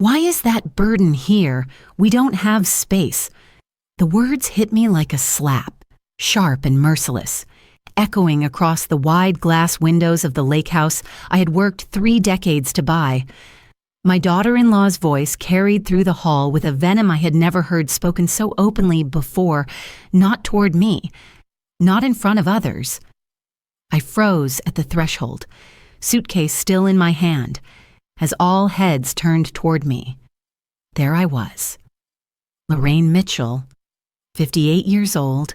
Why is that burden here? We don't have space. The words hit me like a slap, sharp and merciless, echoing across the wide glass windows of the lake house I had worked 3 decades to buy. My daughter-in-law's voice carried through the hall with a venom I had never heard spoken so openly before, not toward me, not in front of others. I froze at the threshold, suitcase still in my hand, as all heads turned toward me. There I was, Lorraine Mitchell, 58 years old,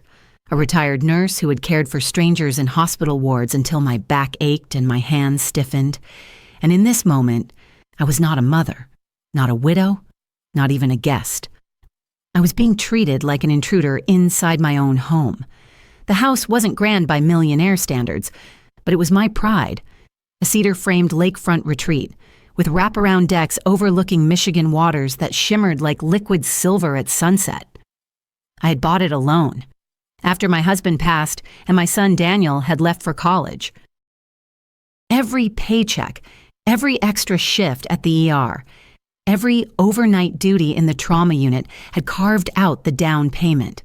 a retired nurse who had cared for strangers in hospital wards until my back ached and my hands stiffened. And in this moment, I was not a mother, not a widow, not even a guest. I was being treated like an intruder inside my own home. The house wasn't grand by millionaire standards, but it was my pride, a cedar-framed lakefront retreat with wraparound decks overlooking Michigan waters that shimmered like liquid silver at sunset. I had bought it alone, after my husband passed and my son Daniel had left for college. Every paycheck, every extra shift at the ER, every overnight duty in the trauma unit had carved out the down payment.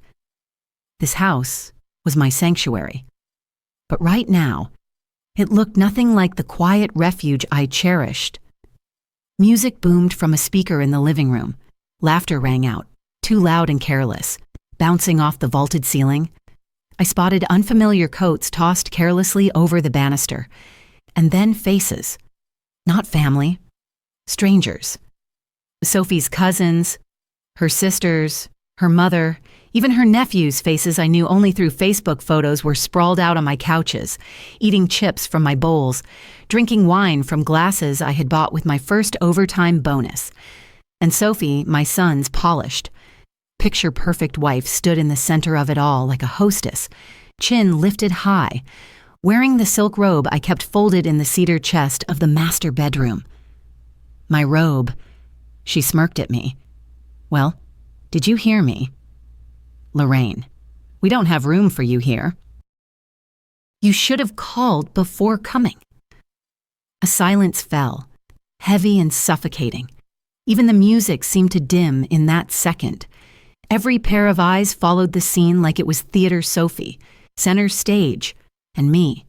This house was my sanctuary. But right now, it looked nothing like the quiet refuge I cherished. Music boomed from a speaker in the living room. Laughter rang out, too loud and careless, bouncing off the vaulted ceiling. I spotted unfamiliar coats tossed carelessly over the banister, and then faces. Not family, strangers. Sophie's cousins, her sisters, her mother, even her nephew's faces I knew only through Facebook photos were sprawled out on my couches, eating chips from my bowls, drinking wine from glasses I had bought with my first overtime bonus. And Sophie, my son's polished, picture-perfect wife stood in the center of it all like a hostess, chin lifted high, wearing the silk robe I kept folded in the cedar chest of the master bedroom. My robe. She smirked at me. Well, did you hear me? Lorraine, we don't have room for you here. You should have called before coming. A silence fell, heavy and suffocating. Even the music seemed to dim in that second. Every pair of eyes followed the scene like it was Theater Sophie, center stage, and me,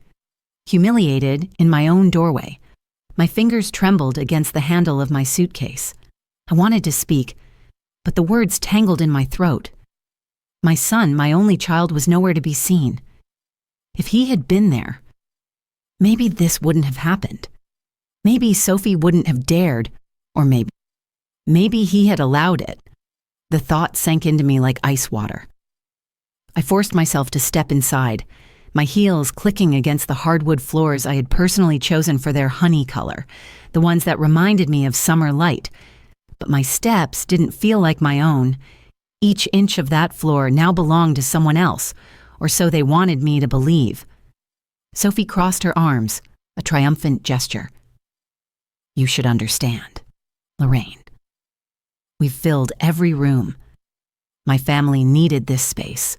humiliated in my own doorway. My fingers trembled against the handle of my suitcase. I wanted to speak, but the words tangled in my throat. My son, my only child, was nowhere to be seen. If he had been there, maybe this wouldn't have happened. Maybe Sophie wouldn't have dared, or maybe he had allowed it. The thought sank into me like ice water. I forced myself to step inside, my heels clicking against the hardwood floors I had personally chosen for their honey color, the ones that reminded me of summer light. But my steps didn't feel like my own. Each inch of that floor now belonged to someone else, or so they wanted me to believe. Sophie crossed her arms, a triumphant gesture. You should understand, Lorraine. We've filled every room. My family needed this space.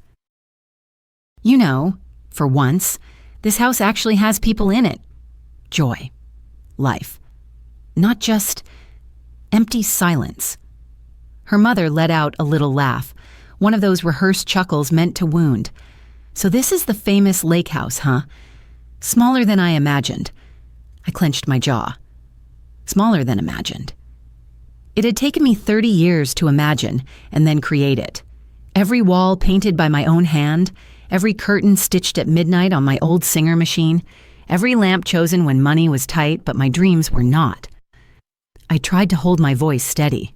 You know, for once, this house actually has people in it. Joy. Life. Not just empty silence. Her mother let out a little laugh, one of those rehearsed chuckles meant to wound. So this is the famous lake house, huh? Smaller than I imagined. I clenched my jaw. Smaller than imagined. It had taken me 30 years to imagine and then create it. Every wall painted by my own hand, every curtain stitched at midnight on my old Singer machine, every lamp chosen when money was tight, but my dreams were not. I tried to hold my voice steady.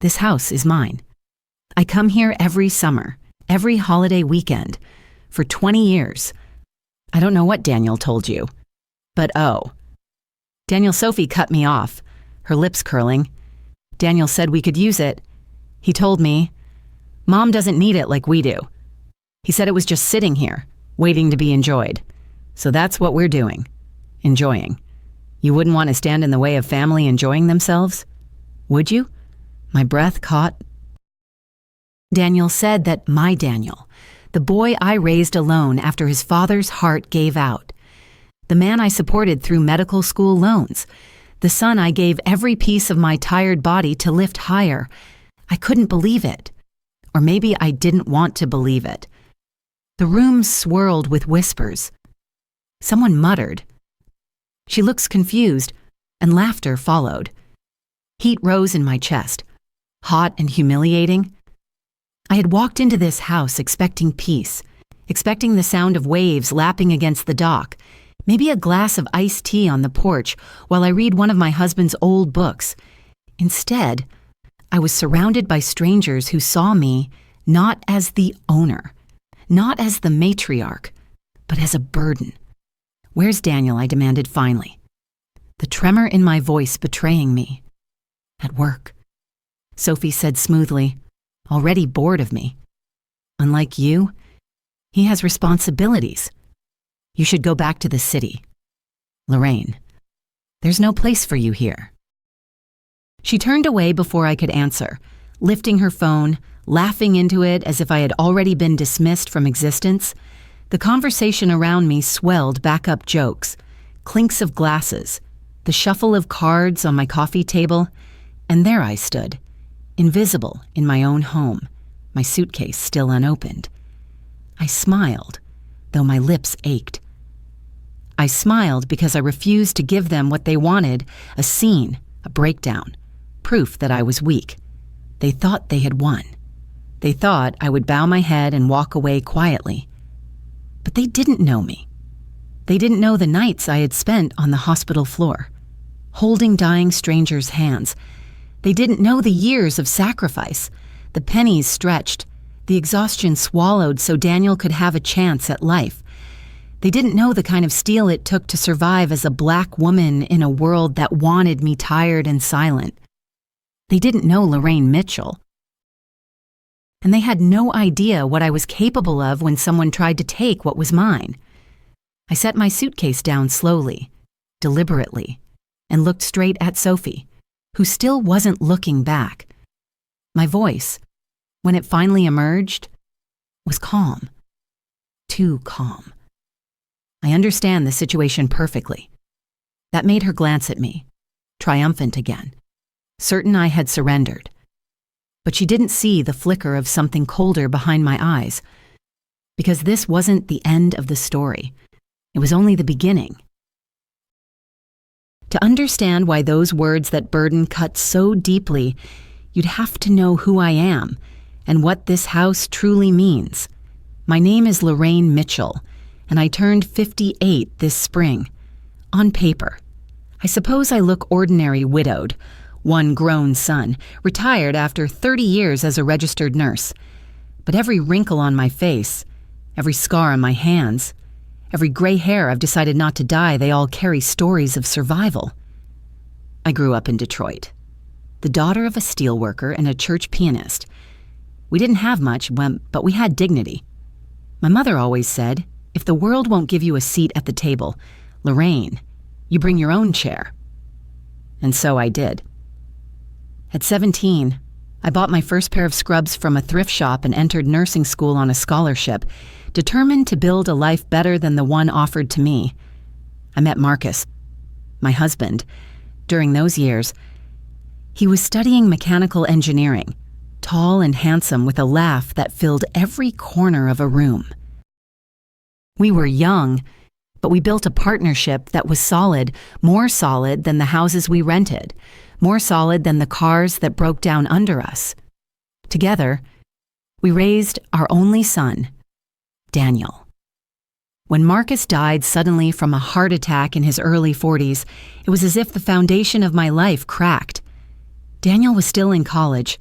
This house is mine. I come here every summer, every holiday weekend, for 20 years. I don't know what Daniel told you, but oh. Daniel Sophie cut me off, her lips curling. Daniel said we could use it. He told me, Mom doesn't need it like we do. He said it was just sitting here, waiting to be enjoyed. So that's what we're doing. Enjoying. You wouldn't want to stand in the way of family enjoying themselves? Would you? My breath caught. Daniel said that my Daniel, the boy I raised alone after his father's heart gave out, the man I supported through medical school loans, The sun I gave every piece of my tired body to lift higher. I couldn't believe it. Or maybe I didn't want to believe it. The room swirled with whispers. Someone muttered. She looks confused, and laughter followed. Heat rose in my chest, hot and humiliating. I had walked into this house expecting peace, expecting the sound of waves lapping against the dock, maybe a glass of iced tea on the porch while I read one of my husband's old books. Instead, I was surrounded by strangers who saw me not as the owner, not as the matriarch, but as a burden. "Where's Daniel?" I demanded finally, the tremor in my voice betraying me. "At work," Sophie said smoothly, already bored of me. "Unlike you, he has responsibilities. You should go back to the city. Lorraine, there's no place for you here." She turned away before I could answer, lifting her phone, laughing into it as if I had already been dismissed from existence. The conversation around me swelled backup jokes, clinks of glasses, the shuffle of cards on my coffee table, and there I stood, invisible in my own home, my suitcase still unopened. I smiled, though my lips ached. I smiled because I refused to give them what they wanted, a scene, a breakdown, proof that I was weak. They thought they had won. They thought I would bow my head and walk away quietly. But they didn't know me. They didn't know the nights I had spent on the hospital floor, holding dying strangers' hands. They didn't know the years of sacrifice, the pennies stretched, the exhaustion swallowed so Daniel could have a chance at life. They didn't know the kind of steel it took to survive as a black woman in a world that wanted me tired and silent. They didn't know Lorraine Mitchell. And they had no idea what I was capable of when someone tried to take what was mine. I set my suitcase down slowly, deliberately, and looked straight at Sophie, who still wasn't looking back. My voice, when it finally emerged, was calm. Too calm. I understand the situation perfectly. That made her glance at me, triumphant again, certain I had surrendered. But she didn't see the flicker of something colder behind my eyes, because this wasn't the end of the story. It was only the beginning. To understand why those words that burden cut so deeply, you'd have to know who I am and what this house truly means. My name is Lorraine Mitchell, and I turned 58 this spring. On paper, I suppose I look ordinary widowed, one grown son, retired after 30 years as a registered nurse. But every wrinkle on my face, every scar on my hands, every gray hair I've decided not to dye, they all carry stories of survival. I grew up in Detroit, the daughter of a steelworker and a church pianist. We didn't have much, but we had dignity. My mother always said, if the world won't give you a seat at the table, Lorraine, you bring your own chair. And so I did. At 17, I bought my first pair of scrubs from a thrift shop and entered nursing school on a scholarship, determined to build a life better than the one offered to me. I met Marcus, my husband. During those years, he was studying mechanical engineering, tall and handsome with a laugh that filled every corner of a room. We were young, but we built a partnership that was solid, more solid than the houses we rented, more solid than the cars that broke down under us. Together, we raised our only son, Daniel. When Marcus died suddenly from a heart attack in his early 40s, it was as if the foundation of my life cracked. Daniel was still in college,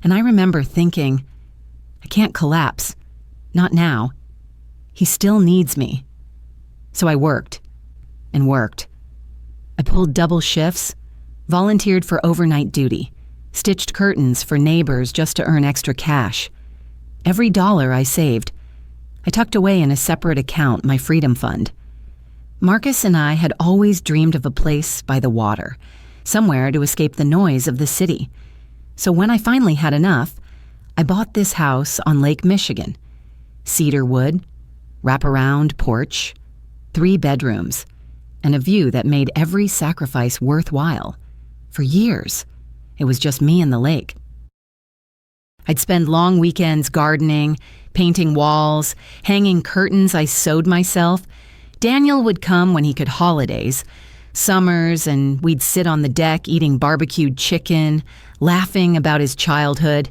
and I remember thinking, I can't collapse. Not now. He still needs me. So I worked and worked. I pulled double shifts, volunteered for overnight duty, stitched curtains for neighbors just to earn extra cash. Every dollar I saved, I tucked away in a separate account, my freedom fund. Marcus and I had always dreamed of a place by the water, somewhere to escape the noise of the city. So when I finally had enough, I bought this house on Lake Michigan. Cedar wood, wraparound porch, 3 bedrooms, and a view that made every sacrifice worthwhile. For years, it was just me and the lake. I'd spend long weekends gardening, painting walls, hanging curtains I sewed myself. Daniel would come when he could holidays, summers, and we'd sit on the deck eating barbecued chicken, laughing about his childhood.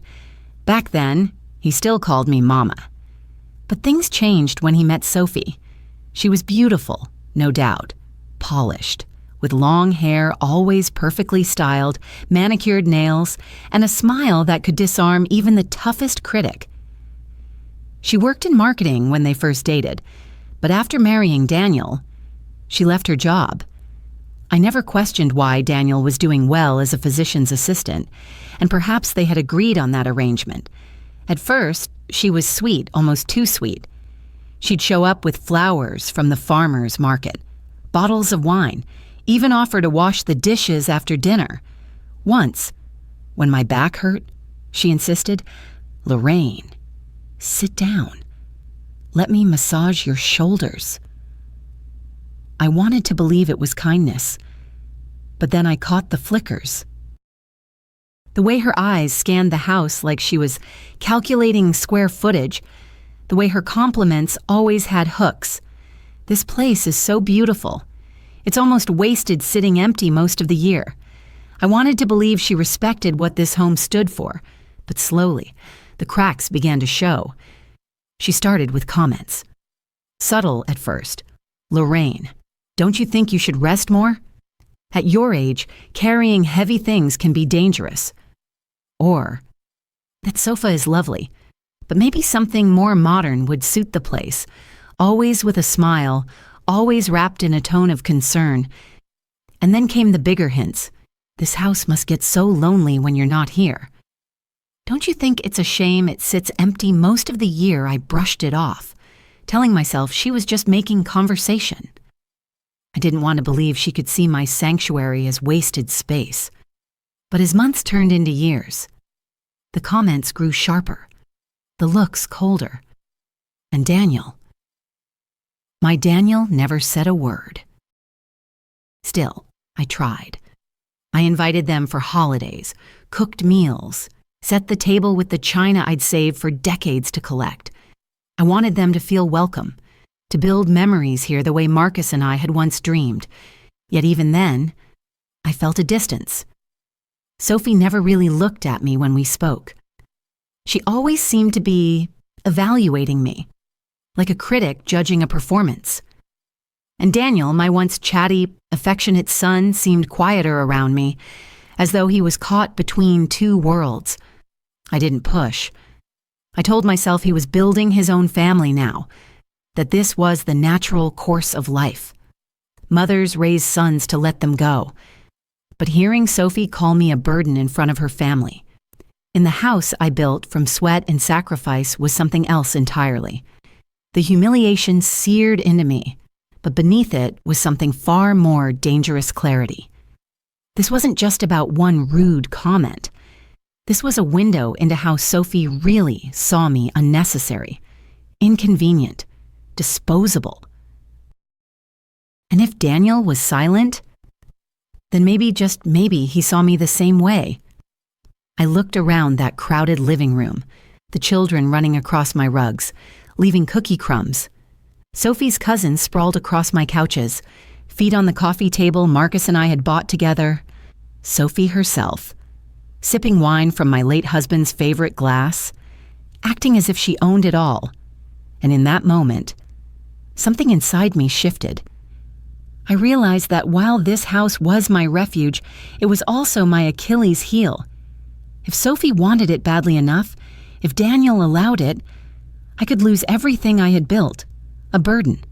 Back then, he still called me Mama. But things changed when he met Sophie. She was beautiful, no doubt, polished, with long hair always perfectly styled, manicured nails, and a smile that could disarm even the toughest critic. She worked in marketing when they first dated, but after marrying Daniel, she left her job. I never questioned why Daniel was doing well as a physician's assistant, and perhaps they had agreed on that arrangement. At first, she was sweet, almost too sweet. She'd show up with flowers from the farmer's market, bottles of wine, even offer to wash the dishes after dinner. Once, when my back hurt, she insisted, "Lorraine, sit down. Let me massage your shoulders." I wanted to believe it was kindness, but then I caught the flickers. The way her eyes scanned the house like she was calculating square footage, the way her compliments always had hooks. This place is so beautiful. It's almost wasted sitting empty most of the year. I wanted to believe she respected what this home stood for, but slowly, the cracks began to show. She started with comments. Subtle at first. "Lorraine, don't you think you should rest more? At your age, carrying heavy things can be dangerous." Or, "That sofa is lovely, but maybe something more modern would suit the place," always with a smile, always wrapped in a tone of concern. And then came the bigger hints. "This house must get so lonely when you're not here. Don't you think it's a shame it sits empty most of the year?" I brushed it off, telling myself she was just making conversation. I didn't want to believe she could see my sanctuary as wasted space. But as months turned into years, the comments grew sharper, the looks colder. And my Daniel never said a word. Still, I tried. I invited them for holidays, cooked meals, set the table with the china I'd saved for decades to collect. I wanted them to feel welcome, to build memories here the way Marcus and I had once dreamed. Yet even then, I felt a distance. Sophie never really looked at me when we spoke. She always seemed to be evaluating me, like a critic judging a performance. And Daniel, my once chatty, affectionate son, seemed quieter around me, as though he was caught between two worlds. I didn't push. I told myself he was building his own family now, that this was the natural course of life. Mothers raise sons to let them go. But hearing Sophie call me a burden in front of her family, in the house I built from sweat and sacrifice, was something else entirely. The humiliation seared into me, but beneath it was something far more dangerous clarity. This wasn't just about one rude comment. This was a window into how Sophie really saw me unnecessary, inconvenient, disposable. And if Daniel was silent, then maybe, just maybe, he saw me the same way. I looked around that crowded living room, the children running across my rugs, leaving cookie crumbs. Sophie's cousins sprawled across my couches, feet on the coffee table Marcus and I had bought together. Sophie herself, sipping wine from my late husband's favorite glass, acting as if she owned it all. And in that moment, something inside me shifted. I realized that while this house was my refuge, it was also my Achilles heel. If Sophie wanted it badly enough, if Daniel allowed it, I could lose everything I had built. A burden,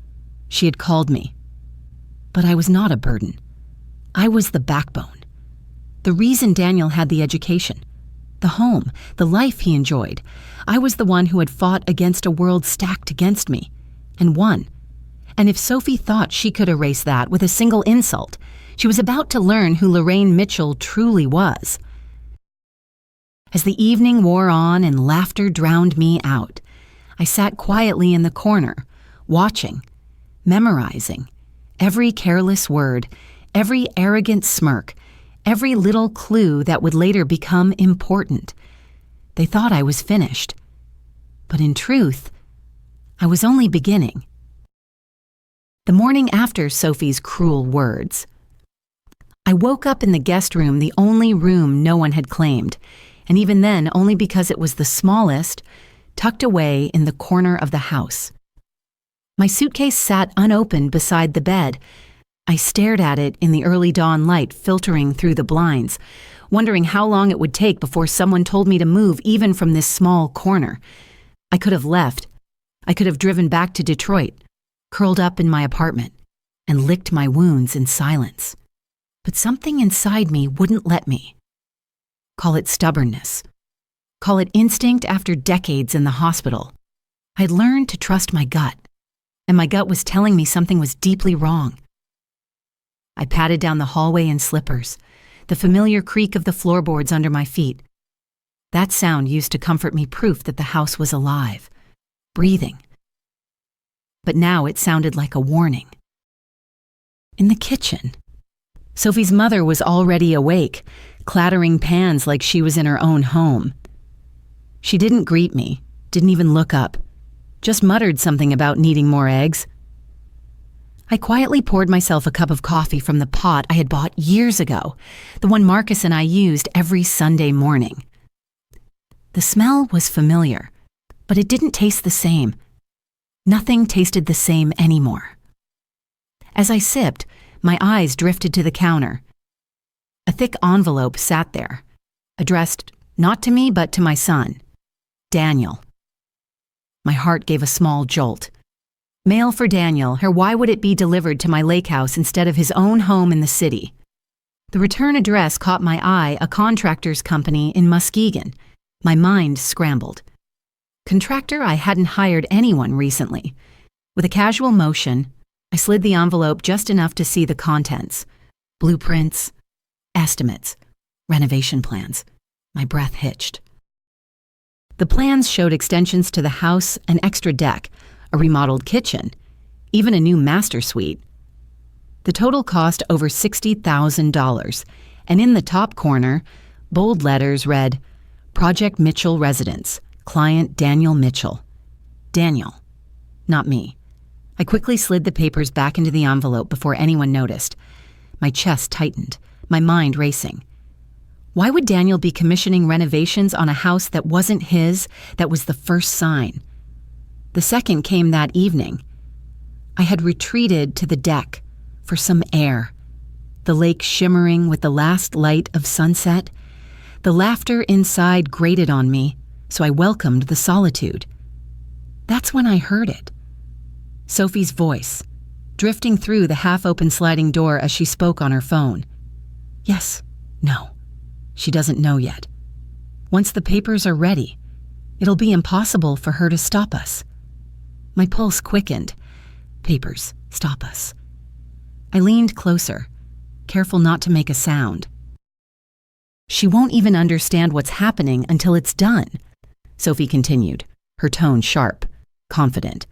she had called me. But I was not a burden. I was the backbone. The reason Daniel had the education, the home, the life he enjoyed. I was the one who had fought against a world stacked against me, and won. And if Sophie thought she could erase that with a single insult, she was about to learn who Lorraine Mitchell truly was. As the evening wore on and laughter drowned me out, I sat quietly in the corner, watching, memorizing, Every careless word, every arrogant smirk, every little clue that would later become important. They thought I was finished. But in truth, I was only beginning. The morning after Sophie's cruel words, I woke up in the guest room, the only room no one had claimed, and even then only because it was the smallest, tucked away in the corner of the house. My suitcase sat unopened beside the bed. I stared at it in the early dawn light filtering through the blinds, wondering how long it would take before someone told me to move even from this small corner. I could have left. I could have driven back to Detroit, curled up in my apartment, and licked my wounds in silence. But something inside me wouldn't let me. Call it stubbornness. Call it instinct after decades in the hospital. I'd learned to trust my gut, and my gut was telling me something was deeply wrong. I padded down the hallway in slippers, the familiar creak of the floorboards under my feet. That sound used to comfort me, proof that the house was alive, breathing. But now it sounded like a warning. In the kitchen, Sophie's mother was already awake, clattering pans like she was in her own home. She didn't greet me, didn't even look up, just muttered something about needing more eggs. I quietly poured myself a cup of coffee from the pot I had bought years ago, the one Marcus and I used every Sunday morning. The smell was familiar, but it didn't taste the same. Nothing tasted the same anymore. As I sipped, my eyes drifted to the counter. A thick envelope sat there, addressed not to me but to my son, Daniel. My heart gave a small jolt. Mail for Daniel, or why would it be delivered to my lake house instead of his own home in the city? The return address caught my eye, a contractor's company in Muskegon. My mind scrambled. Contractor, I hadn't hired anyone recently. With a casual motion, I slid the envelope just enough to see the contents. Blueprints, estimates, renovation plans. My breath hitched. The plans showed extensions to the house, an extra deck, a remodeled kitchen, even a new master suite. The total cost over $60,000, and in the top corner, bold letters read, Project Mitchell Residence, client Daniel Mitchell. Daniel, not me. I quickly slid the papers back into the envelope before anyone noticed. My chest tightened, my mind racing. Why would Daniel be commissioning renovations on a house that wasn't his? That was the first sign. The second came that evening. I had retreated to the deck for some air, the lake shimmering with the last light of sunset. The laughter inside grated on me, so I welcomed the solitude. That's when I heard it. Sophie's voice, drifting through the half-open sliding door as she spoke on her phone. Yes, no. She doesn't know yet. Once the papers are ready, it'll be impossible for her to stop us. My pulse quickened. Papers, stop us. I leaned closer, careful not to make a sound. She won't even understand what's happening until it's done, Sophie continued, her tone sharp, confident.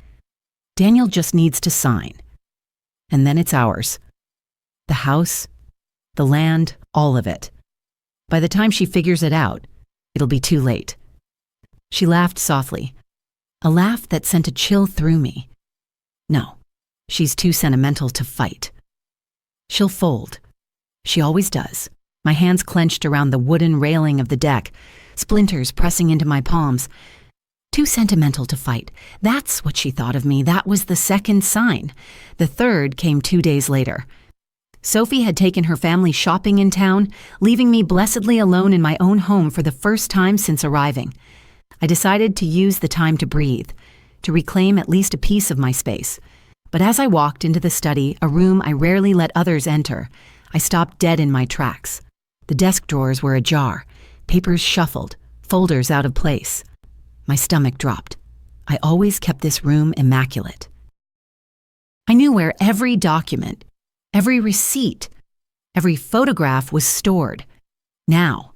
Daniel just needs to sign. And then it's ours. The house, the land, all of it. By the time she figures it out, it'll be too late. She laughed softly, a laugh that sent a chill through me. No, she's too sentimental to fight. She'll fold. She always does. My hands clenched around the wooden railing of the deck, splinters pressing into my palms. Too sentimental to fight. That's what she thought of me. That was the second sign. The third came 2 days later. Sophie had taken her family shopping in town, leaving me blessedly alone in my own home for the first time since arriving. I decided to use the time to breathe, to reclaim at least a piece of my space. But as I walked into the study, a room I rarely let others enter, I stopped dead in my tracks. The desk drawers were ajar, papers shuffled, folders out of place. My stomach dropped. I always kept this room immaculate. I knew where every document, every receipt, every photograph was stored. Now,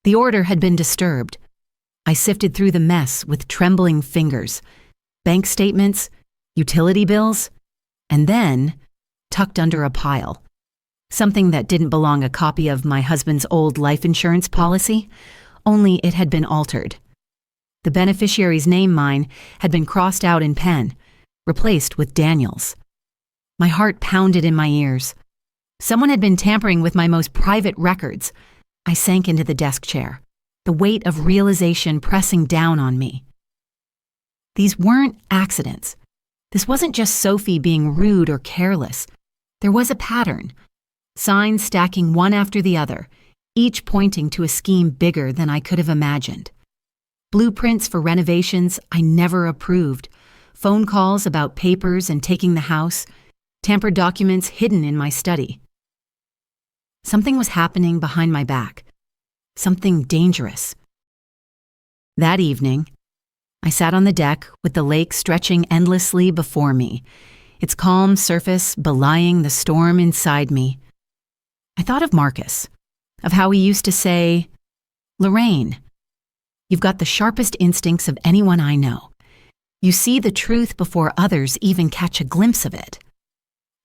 the order had been disturbed. I sifted through the mess with trembling fingers. Bank statements, utility bills, and then, tucked under a pile. Something that didn't belong a copy of my husband's old life insurance policy, only it had been altered. The beneficiary's name, mine, had been crossed out in pen, replaced with Daniel's. My heart pounded in my ears. Someone had been tampering with my most private records. I sank into the desk chair, the weight of realization pressing down on me. These weren't accidents. This wasn't just Sophie being rude or careless. There was a pattern. Signs stacking one after the other, each pointing to a scheme bigger than I could have imagined. Blueprints for renovations I never approved, phone calls about papers and taking the house, tampered documents hidden in my study. Something was happening behind my back, something dangerous. That evening, I sat on the deck with the lake stretching endlessly before me, its calm surface belying the storm inside me. I thought of Marcus, of how he used to say, "Lorraine, you've got the sharpest instincts of anyone I know. You see the truth before others even catch a glimpse of it."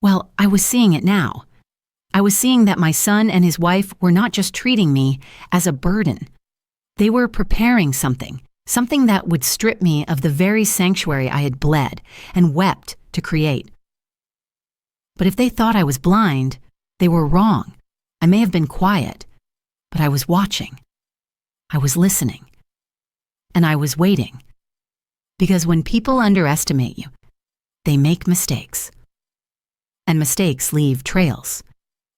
Well, I was seeing it now. I was seeing that my son and his wife were not just treating me as a burden. They were preparing something that would strip me of the very sanctuary I had bled and wept to create. But if they thought I was blind, they were wrong. I may have been quiet, but I was watching. I was listening. And I was waiting. Because when people underestimate you, they make mistakes. And mistakes leave trails.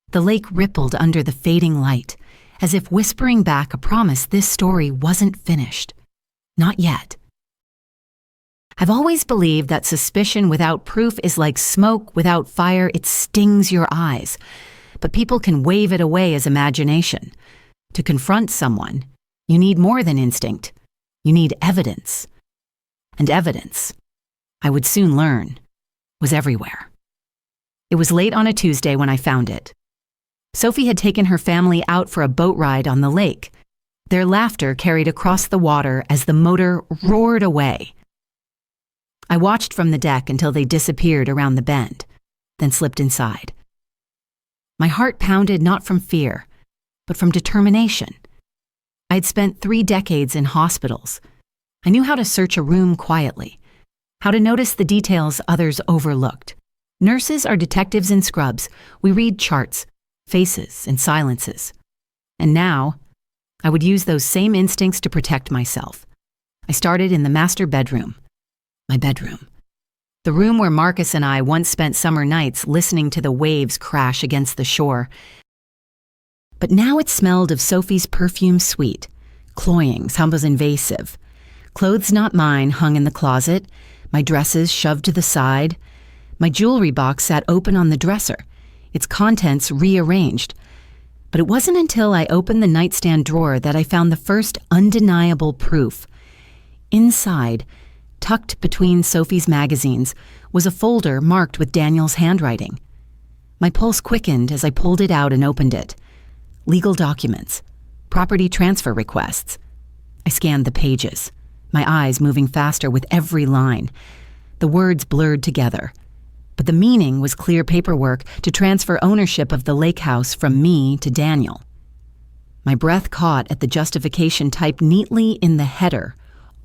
The lake rippled under the fading light, as if whispering back a promise this story wasn't finished. Not yet. I've always believed that suspicion without proof is like smoke without fire. It stings your eyes. But people can wave it away as imagination. To confront someone, you need more than instinct. You need evidence. And evidence, I would soon learn, was everywhere. It was late on a Tuesday when I found it. Sophie had taken her family out for a boat ride on the lake. Their laughter carried across the water as the motor roared away. I watched from the deck until they disappeared around the bend, then slipped inside. My heart pounded not from fear, but from determination. I had spent 3 decades in hospitals. I knew how to search a room quietly, how to notice the details others overlooked. Nurses are detectives in scrubs. We read charts, faces, and silences. And now, I would use those same instincts to protect myself. I started in the master bedroom, my bedroom. The room where Marcus and I once spent summer nights listening to the waves crash against the shore. But now it smelled of Sophie's perfume suite, cloying, sometimes invasive. Clothes not mine hung in the closet, my dresses shoved to the side. My jewelry box sat open on the dresser, its contents rearranged. But it wasn't until I opened the nightstand drawer that I found the first undeniable proof. Inside, tucked between Sophie's magazines, was a folder marked with Daniel's handwriting. My pulse quickened as I pulled it out and opened it. Legal documents, property transfer requests. I scanned the pages, my eyes moving faster with every line. The words blurred together, but the meaning was clear paperwork to transfer ownership of the lake house from me to Daniel. My breath caught at the justification typed neatly in the header.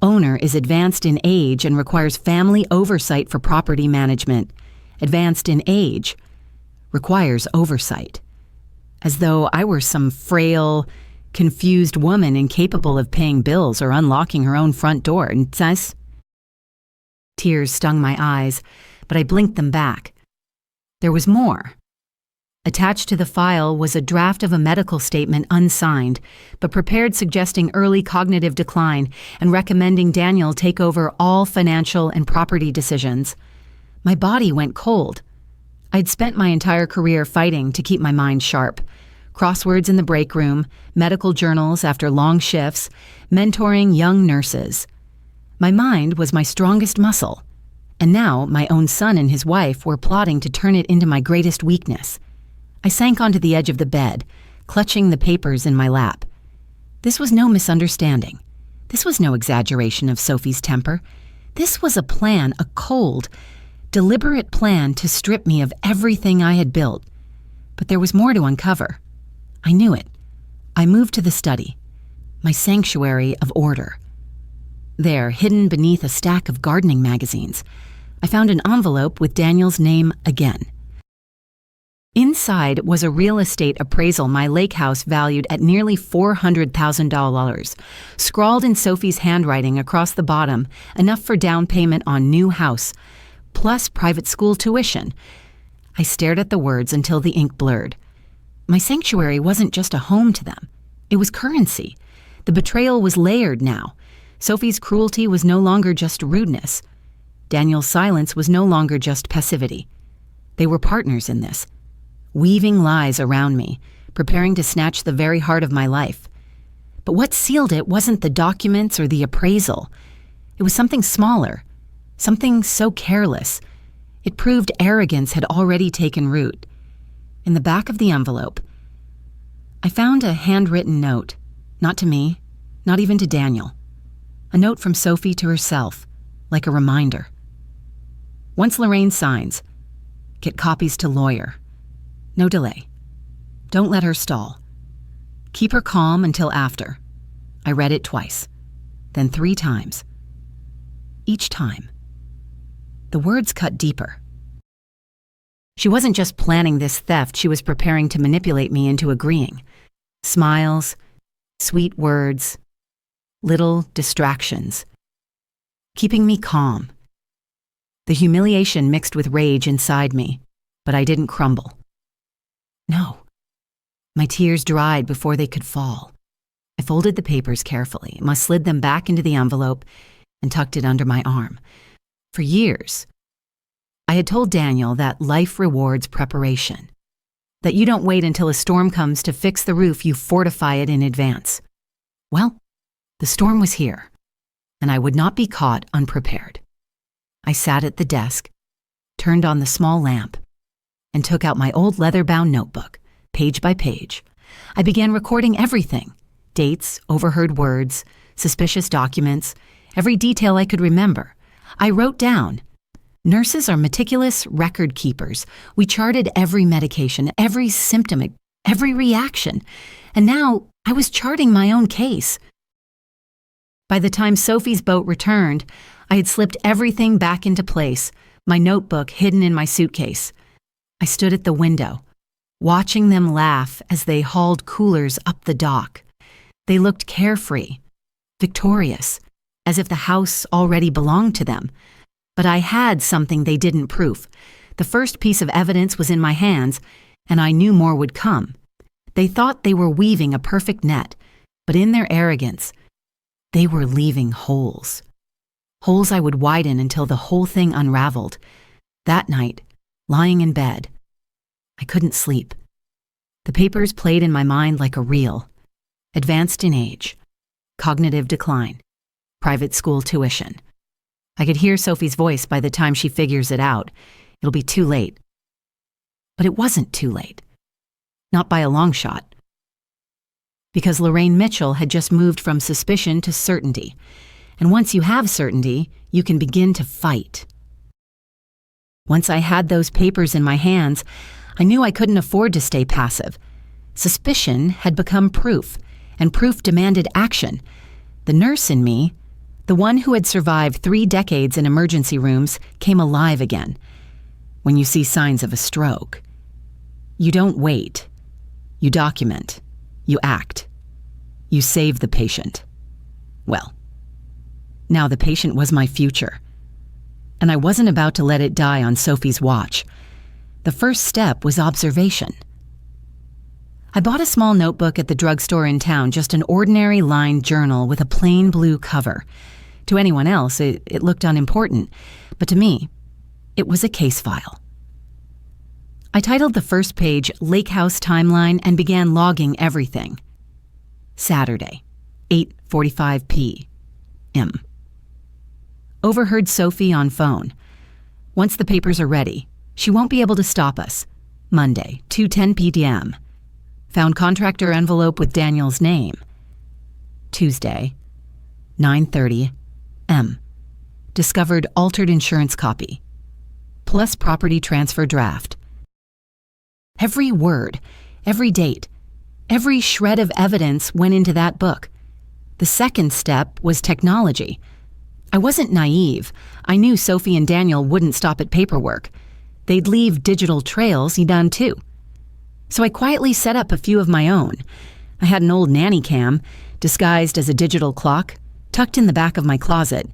Owner is advanced in age and requires family oversight for property management. Advanced in age requires oversight. As though I were some frail, confused woman incapable of paying bills or unlocking her own front door. Tears stung my eyes, but I blinked them back. There was more. Attached to the file was a draft of a medical statement unsigned, but prepared, suggesting early cognitive decline and recommending Daniel take over all financial and property decisions. My body went cold. I'd spent my entire career fighting to keep my mind sharp. Crosswords in the break room, medical journals after long shifts, mentoring young nurses. My mind was my strongest muscle, and now my own son and his wife were plotting to turn it into my greatest weakness. I sank onto the edge of the bed, clutching the papers in my lap. This was no misunderstanding. This was no exaggeration of Sophie's temper. This was a plan, a cold, deliberate plan to strip me of everything I had built. But there was more to uncover. I knew it. I moved to the study, my sanctuary of order. There, hidden beneath a stack of gardening magazines, I found an envelope with Daniel's name again. Inside was a real estate appraisal my lake house valued at nearly $400,000, scrawled in Sophie's handwriting across the bottom, enough for down payment on new house, plus private school tuition. I stared at the words until the ink blurred. My sanctuary wasn't just a home to them. It was currency. The betrayal was layered now. Sophie's cruelty was no longer just rudeness. Daniel's silence was no longer just passivity. They were partners in this, weaving lies around me, preparing to snatch the very heart of my life. But what sealed it wasn't the documents or the appraisal. It was something smaller, something so careless. It proved arrogance had already taken root. In the back of the envelope, I found a handwritten note, not to me, not even to Daniel. A note from Sophie to herself, like a reminder. Once Lorraine signs, get copies to lawyer. No delay. Don't let her stall. Keep her calm until after. I read it twice, then 3 times. Each time, the words cut deeper. She wasn't just planning this theft, she was preparing to manipulate me into agreeing. Smiles, sweet words, little distractions, keeping me calm. The humiliation mixed with rage inside me, but I didn't crumble. No. My tears dried before they could fall. I folded the papers carefully, slid them back into the envelope, and tucked it under my arm. For years, I had told Daniel that life rewards preparation, that you don't wait until a storm comes to fix the roof, you fortify it in advance. Well, the storm was here, and I would not be caught unprepared. I sat at the desk, turned on the small lamp, and took out my old leather-bound notebook, page by page. I began recording everything: dates, overheard words, suspicious documents, every detail I could remember. I wrote down. Nurses are meticulous record keepers. We charted every medication, every symptom, every reaction. And now I was charting my own case. By the time Sophie's boat returned, I had slipped everything back into place, my notebook hidden in my suitcase. I stood at the window, watching them laugh as they hauled coolers up the dock. They looked carefree, victorious, as if the house already belonged to them. But I had something they didn't proof. The first piece of evidence was in my hands, and I knew more would come. They thought they were weaving a perfect net, but in their arrogance, they were leaving holes. Holes I would widen until the whole thing unraveled. That night, lying in bed, I couldn't sleep. The papers played in my mind like a reel. Advanced in age, cognitive decline, private school tuition. I could hear Sophie's voice by the time she figures it out. It'll be too late. But it wasn't too late. Not by a long shot. Because Lorraine Mitchell had just moved from suspicion to certainty. And once you have certainty, you can begin to fight. Once I had those papers in my hands, I knew I couldn't afford to stay passive. Suspicion had become proof, and proof demanded action. The nurse in me, the one who had survived 3 decades in emergency rooms, came alive again. When you see signs of a stroke, you don't wait. You document. You act. You save the patient. Well, now the patient was my future, and I wasn't about to let it die on Sophie's watch. The first step was observation. I bought a small notebook at the drugstore in town, just an ordinary lined journal with a plain blue cover. To anyone else, it looked unimportant, but to me, it was a case file. I titled the first page Lake House Timeline and began logging everything. Saturday, 8:45 p.m. Overheard Sophie on phone. Once the papers are ready, she won't be able to stop us. Monday, 2:10 p.m. Found contractor envelope with Daniel's name. Tuesday, 9:30 m. Discovered altered insurance copy. plus property transfer draft. Every word, every date, every shred of evidence went into that book. The second step was technology. I wasn't naive. I knew Sophie and Daniel wouldn't stop at paperwork. They'd leave digital trails done too. So I quietly set up a few of my own. I had an old nanny cam, disguised as a digital clock, tucked in the back of my closet.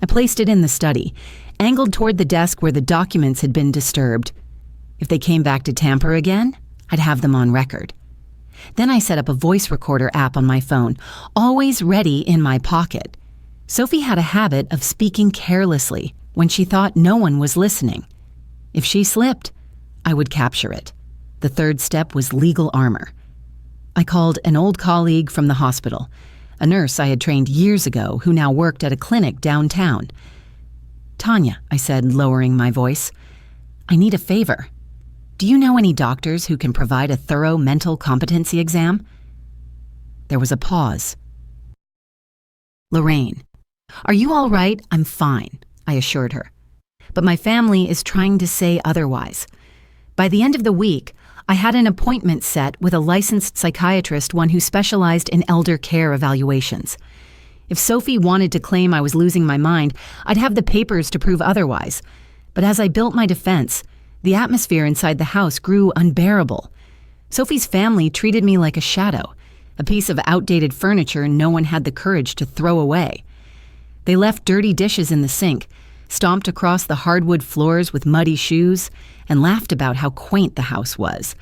I placed it in the study, angled toward the desk where the documents had been disturbed. If they came back to tamper again, I'd have them on record. Then I set up a voice recorder app on my phone, always ready in my pocket. Sophie had a habit of speaking carelessly when she thought no one was listening. If she slipped, I would capture it. The third step was legal armor. I called an old colleague from the hospital, a nurse I had trained years ago who now worked at a clinic downtown. "Tanya," I said, lowering my voice, "I need a favor. Do you know any doctors who can provide a thorough mental competency exam?" There was a pause. "Lorraine, are you all right? I'm fine," I assured her. But my family is trying to say otherwise. By the end of the week, I had an appointment set with a licensed psychiatrist, one who specialized in elder care evaluations. If Sophie wanted to claim I was losing my mind, I'd have the papers to prove otherwise. But as I built my defense, the atmosphere inside the house grew unbearable. Sophie's family treated me like a shadow, a piece of outdated furniture no one had the courage to throw away. They left dirty dishes in the sink, stomped across the hardwood floors with muddy shoes, and laughed about how quaint the house was,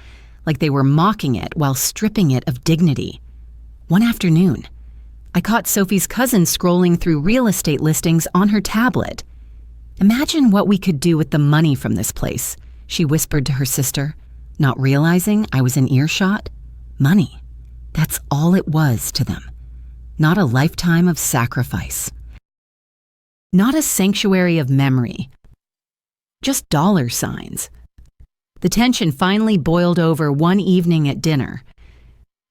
like they were mocking it while stripping it of dignity. One afternoon, I caught Sophie's cousin scrolling through real estate listings on her tablet. "Imagine what we could do with the money from this place," she whispered to her sister, not realizing I was in earshot. Money. That's all it was to them. Not a lifetime of sacrifice. Not a sanctuary of memory. Just dollar signs. The tension finally boiled over one evening at dinner.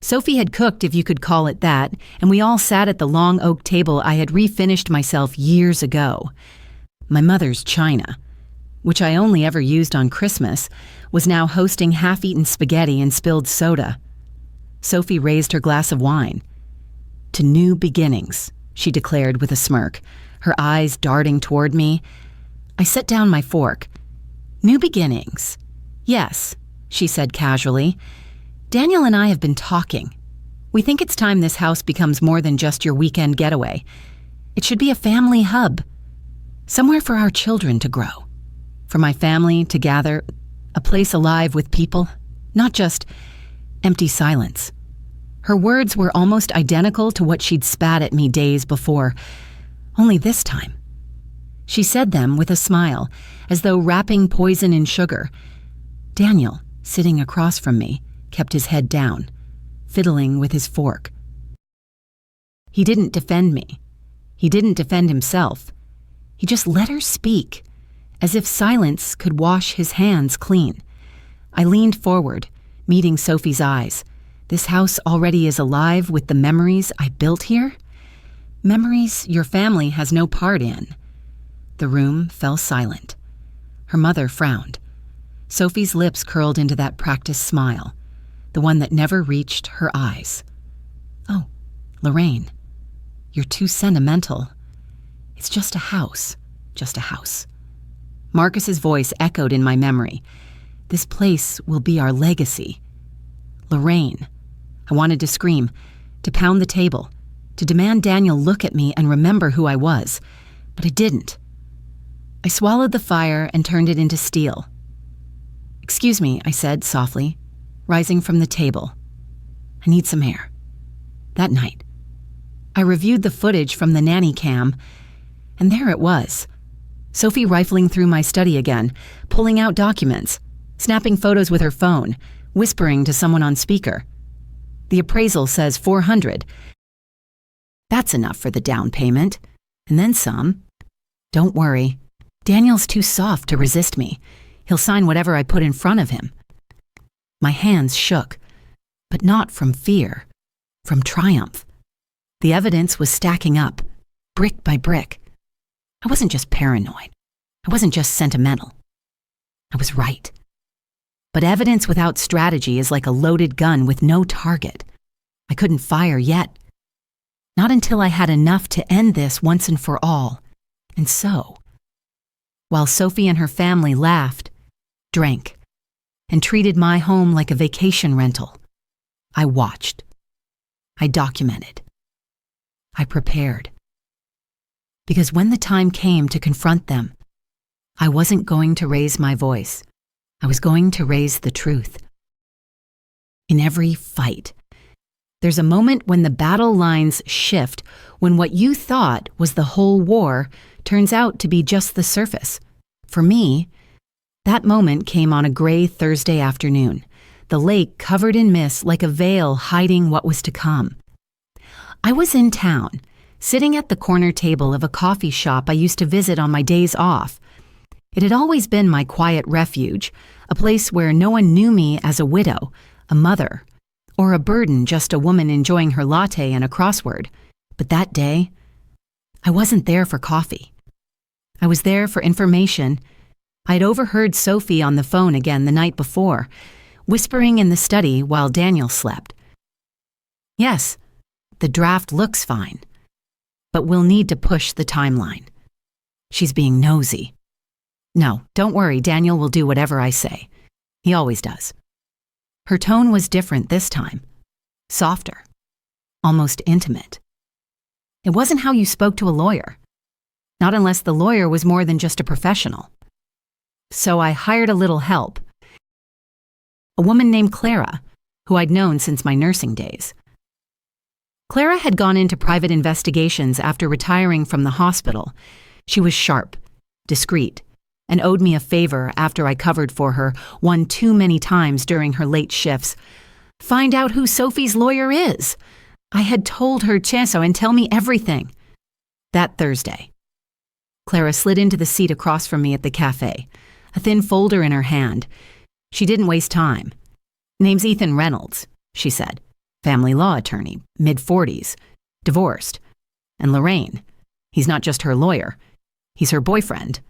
Sophie had cooked, if you could call it that, and we all sat at the long oak table I had refinished myself years ago. My mother's china, which I only ever used on Christmas, was now hosting half-eaten spaghetti and spilled soda. Sophie raised her glass of wine. "To new beginnings," she declared with a smirk, her eyes darting toward me. I set down my fork. "New beginnings. Yes," she said casually. "Daniel and I have been talking. We think it's time this house becomes more than just your weekend getaway. It should be a family hub. Somewhere for our children to grow. For my family to gather. A place alive with people. Not just empty silence." Her words were almost identical to what she'd spat at me days before. Only this time. She said them with a smile, as though wrapping poison in sugar. Daniel, sitting across from me, kept his head down, fiddling with his fork. He didn't defend me. He didn't defend himself. He just let her speak, as if silence could wash his hands clean. I leaned forward, meeting Sophie's eyes. This house already is alive with the memories I built here? Memories your family has no part in. The room fell silent. Her mother frowned. Sophie's lips curled into that practiced smile, the one that never reached her eyes. "Oh, Lorraine, you're too sentimental. It's just a house, just a house." Marcus's voice echoed in my memory. "This place will be our legacy." Lorraine. I wanted to scream, to pound the table, to demand Daniel look at me and remember who I was, but I didn't. I swallowed the fire and turned it into steel. "Excuse me," I said softly, rising from the table. "I need some air." That night, I reviewed the footage from the nanny cam, and there it was. Sophie rifling through my study again, pulling out documents, snapping photos with her phone, whispering to someone on speaker. "The appraisal says 400. That's enough for the down payment. And then some. Don't worry. Daniel's too soft to resist me. He'll sign whatever I put in front of him." My hands shook, but not from fear, from triumph. The evidence was stacking up, brick by brick. I wasn't just paranoid. I wasn't just sentimental. I was right. But evidence without strategy is like a loaded gun with no target. I couldn't fire yet. Not until I had enough to end this once and for all. And so, while Sophie and her family laughed, drank, and treated my home like a vacation rental, I watched. I documented. I prepared. Because when the time came to confront them, I wasn't going to raise my voice. I was going to raise the truth. In every fight, there's a moment when the battle lines shift, when what you thought was the whole war turns out to be just the surface. For me, that moment came on a gray Thursday afternoon, the lake covered in mist like a veil hiding what was to come. I was in town, sitting at the corner table of a coffee shop I used to visit on my days off. It had always been my quiet refuge, a place where no one knew me as a widow, a mother, or a burden, just a woman enjoying her latte and a crossword. But that day, I wasn't there for coffee. I was there for information. I'd overheard Sophie on the phone again the night before, whispering in the study while Daniel slept. Yes, the draft looks fine, but we'll need to push the timeline. She's being nosy. No, don't worry, Daniel will do whatever I say. He always does. Her tone was different this time. Softer. Almost intimate. It wasn't how you spoke to a lawyer. Not unless the lawyer was more than just a professional. So I hired a little help. A woman named Clara, who I'd known since my nursing days. Clara had gone into private investigations after retiring from the hospital. She was sharp, discreet, and owed me a favor after I covered for her one too many times during her late shifts. Find out who Sophie's lawyer is. I had told her Cheso and tell me everything. That Thursday, Clara slid into the seat across from me at the cafe, a thin folder in her hand. She didn't waste time. Name's Ethan Reynolds, she said. Family law attorney, mid-40s, divorced. And Lorraine, he's not just her lawyer, he's her boyfriend.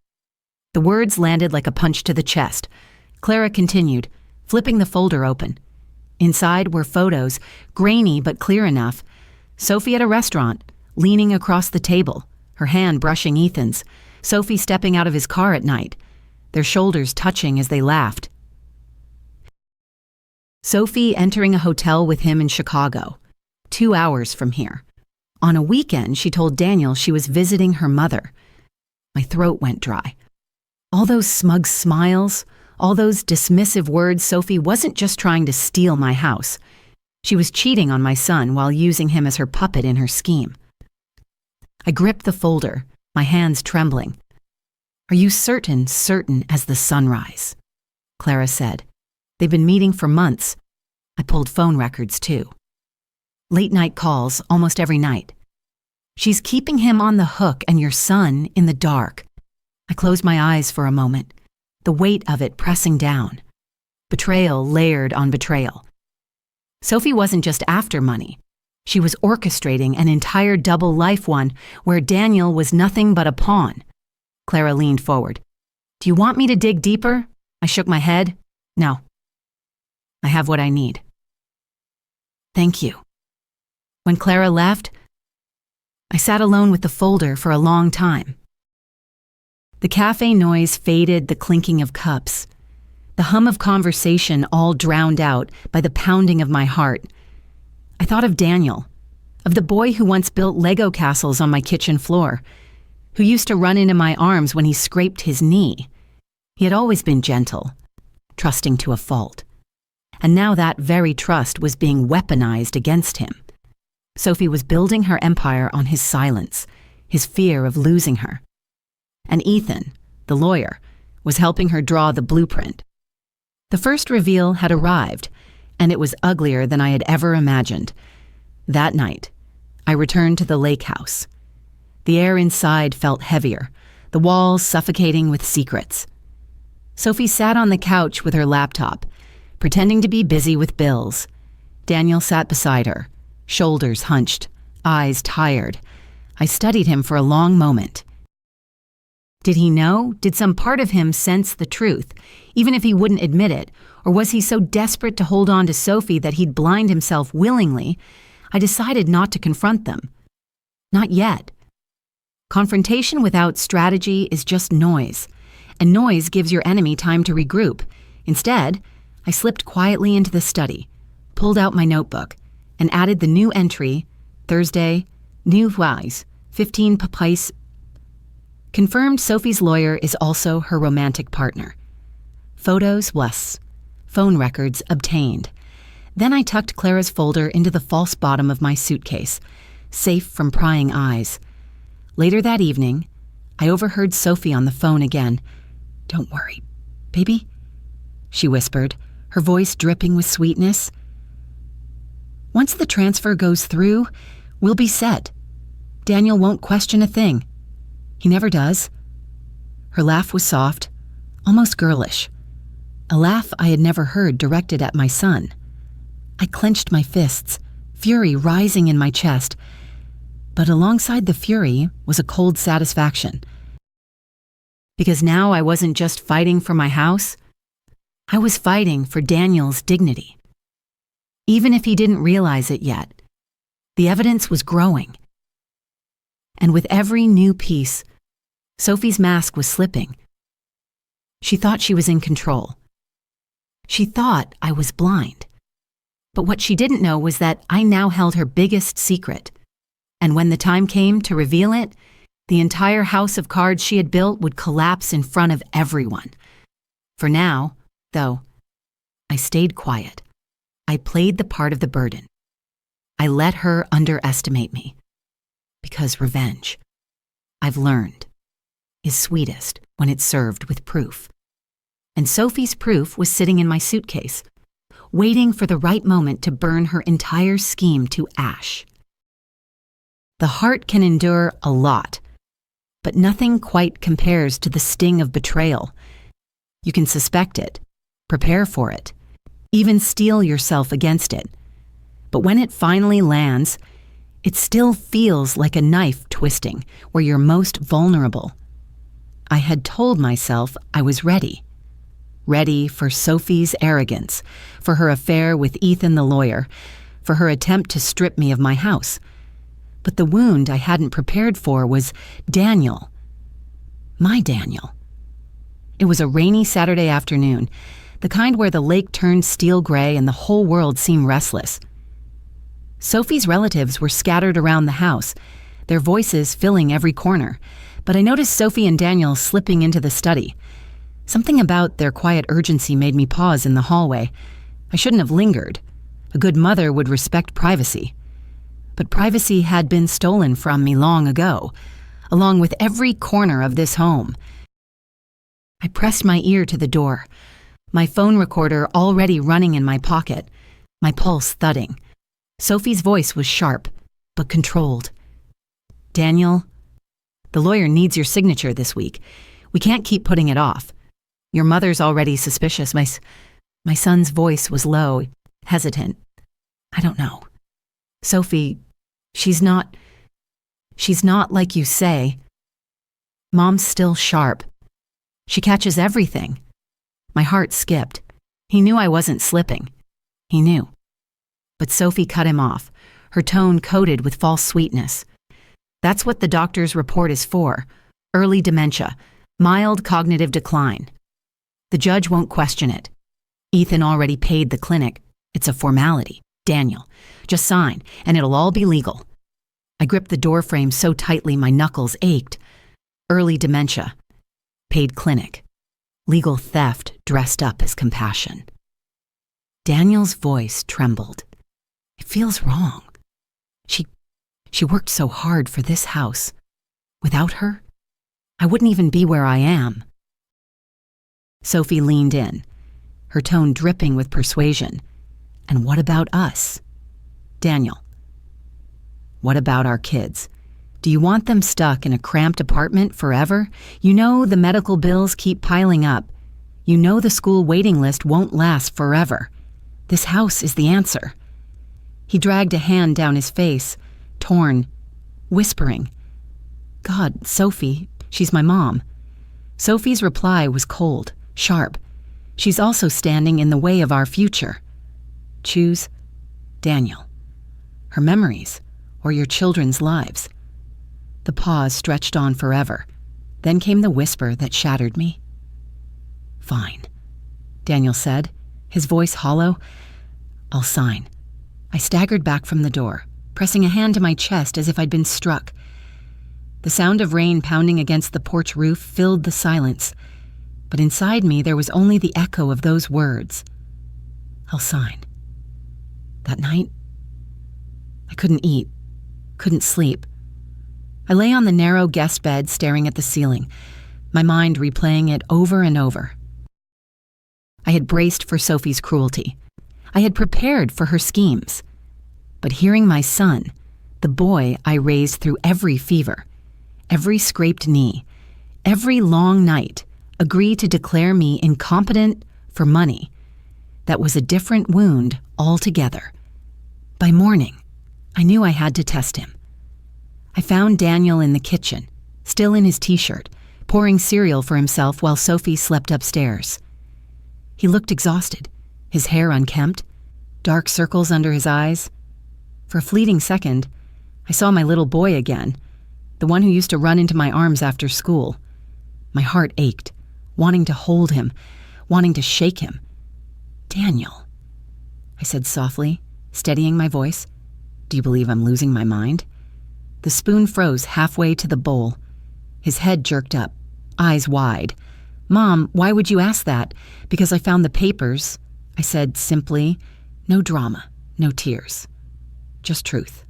The words landed like a punch to the chest. Clara continued, flipping the folder open. Inside were photos, grainy but clear enough. Sophie at a restaurant, leaning across the table, her hand brushing Ethan's. Sophie stepping out of his car at night, their shoulders touching as they laughed. Sophie entering a hotel with him in Chicago, 2 hours from here. On a weekend, she told Daniel she was visiting her mother. My throat went dry. All those smug smiles, all those dismissive words. Sophie wasn't just trying to steal my house. She was cheating on my son while using him as her puppet in her scheme. I gripped the folder, my hands trembling. Are you certain as the sunrise? Clara said. They've been meeting for months. I pulled phone records too. Late night calls almost every night. She's keeping him on the hook and your son in the dark. I closed my eyes for a moment, the weight of it pressing down. Betrayal layered on betrayal. Sophie wasn't just after money. She was orchestrating an entire double life, one where Daniel was nothing but a pawn. Clara leaned forward. Do you want me to dig deeper? I shook my head. No. I have what I need. Thank you. When Clara left, I sat alone with the folder for a long time. The cafe noise faded, the clinking of cups, the hum of conversation all drowned out by the pounding of my heart. I thought of Daniel, of the boy who once built Lego castles on my kitchen floor, who used to run into my arms when he scraped his knee. He had always been gentle, trusting to a fault. And now that very trust was being weaponized against him. Sophie was building her empire on his silence, his fear of losing her. And Ethan, the lawyer, was helping her draw the blueprint. The first reveal had arrived, and it was uglier than I had ever imagined. That night, I returned to the lake house. The air inside felt heavier, the walls suffocating with secrets. Sophie sat on the couch with her laptop, pretending to be busy with bills. Daniel sat beside her, shoulders hunched, eyes tired. I studied him for a long moment. Did he know? Did some part of him sense the truth, even if he wouldn't admit it? Or was he so desperate to hold on to Sophie that he'd blind himself willingly? I decided not to confront them. Not yet. Confrontation without strategy is just noise, and noise gives your enemy time to regroup. Instead, I slipped quietly into the study, pulled out my notebook, and added the new entry, Thursday, New Wise, 15 Papais. Confirmed Sophie's lawyer is also her romantic partner. Photos was. Phone records obtained. Then I tucked Clara's folder into the false bottom of my suitcase, safe from prying eyes. Later that evening, I overheard Sophie on the phone again. "Don't worry, baby," she whispered, her voice dripping with sweetness. "Once the transfer goes through, we'll be set. Daniel won't question a thing. He never does." Her laugh was soft, almost girlish. A laugh I had never heard directed at my son. I clenched my fists, fury rising in my chest. But alongside the fury was a cold satisfaction. Because now I wasn't just fighting for my house, I was fighting for Daniel's dignity. Even if he didn't realize it yet, the evidence was growing. And with every new piece, Sophie's mask was slipping. She thought she was in control. She thought I was blind. But what she didn't know was that I now held her biggest secret. And when the time came to reveal it, the entire house of cards she had built would collapse in front of everyone. For now, though, I stayed quiet. I played the part of the burden. I let her underestimate me. Because revenge, I've learned, is sweetest when it's served with proof. And Sophie's proof was sitting in my suitcase, waiting for the right moment to burn her entire scheme to ash. The heart can endure a lot, but nothing quite compares to the sting of betrayal. You can suspect it, prepare for it, even steel yourself against it. But when it finally lands, it still feels like a knife twisting where you're most vulnerable. I had told myself I was ready. Ready for Sophie's arrogance, for her affair with Ethan the lawyer, for her attempt to strip me of my house. But the wound I hadn't prepared for was Daniel. My Daniel. It was a rainy Saturday afternoon, the kind where the lake turned steel gray and the whole world seemed restless. Sophie's relatives were scattered around the house, their voices filling every corner, but I noticed Sophie and Daniel slipping into the study. Something about their quiet urgency made me pause in the hallway. I shouldn't have lingered. A good mother would respect privacy. But privacy had been stolen from me long ago, along with every corner of this home. I pressed my ear to the door, my phone recorder already running in my pocket, my pulse thudding. Sophie's voice was sharp, but controlled. "Daniel, the lawyer needs your signature this week. We can't keep putting it off. Your mother's already suspicious." My son's voice was low, hesitant. "I don't know. Sophie, she's not like you say. Mom's still sharp. She catches everything." My heart skipped. He knew I wasn't slipping. He knew. But Sophie cut him off, her tone coated with false sweetness. "That's what the doctor's report is for. Early dementia, mild cognitive decline. The judge won't question it. Ethan already paid the clinic. It's a formality. Daniel, just sign, and it'll all be legal." I gripped the doorframe so tightly my knuckles ached. Early dementia. Paid clinic. Legal theft dressed up as compassion. Daniel's voice trembled. "It feels wrong. She worked so hard for this house. Without her, I wouldn't even be where I am." Sophie leaned in, her tone dripping with persuasion. "And what about us? Daniel, what about our kids? Do you want them stuck in a cramped apartment forever? You know the medical bills keep piling up. You know the school waiting list won't last forever. This house is the answer." He dragged a hand down his face, torn, whispering, "God, Sophie, she's my mom. Sophie's reply was cold, sharp. She's also standing in the way of our future. Choose Daniel. Her memories, or your children's lives. The pause stretched on forever. Then came the whisper that shattered me. Fine, Daniel said, his voice hollow. I'll sign. I staggered back from the door, pressing a hand to my chest as if I'd been struck. The sound of rain pounding against the porch roof filled the silence, but inside me there was only the echo of those words. I'll sign. That night, I couldn't eat, couldn't sleep. I lay on the narrow guest bed staring at the ceiling, my mind replaying it over and over. I had braced for Sophie's cruelty. I had prepared for her schemes. But hearing my son, the boy I raised through every fever, every scraped knee, every long night, agree to declare me incompetent for money, that was a different wound altogether. By morning, I knew I had to test him. I found Daniel in the kitchen, still in his t-shirt, pouring cereal for himself while Sophie slept upstairs. He looked exhausted, his hair unkempt, dark circles under his eyes. For a fleeting second, I saw my little boy again, the one who used to run into my arms after school. My heart ached, wanting to hold him, wanting to shake him. Daniel, I said softly, steadying my voice. Do you believe I'm losing my mind? The spoon froze halfway to the bowl. His head jerked up, eyes wide. Mom, why would you ask that? Because I found the papers. I said simply, no drama, no tears. Just truth.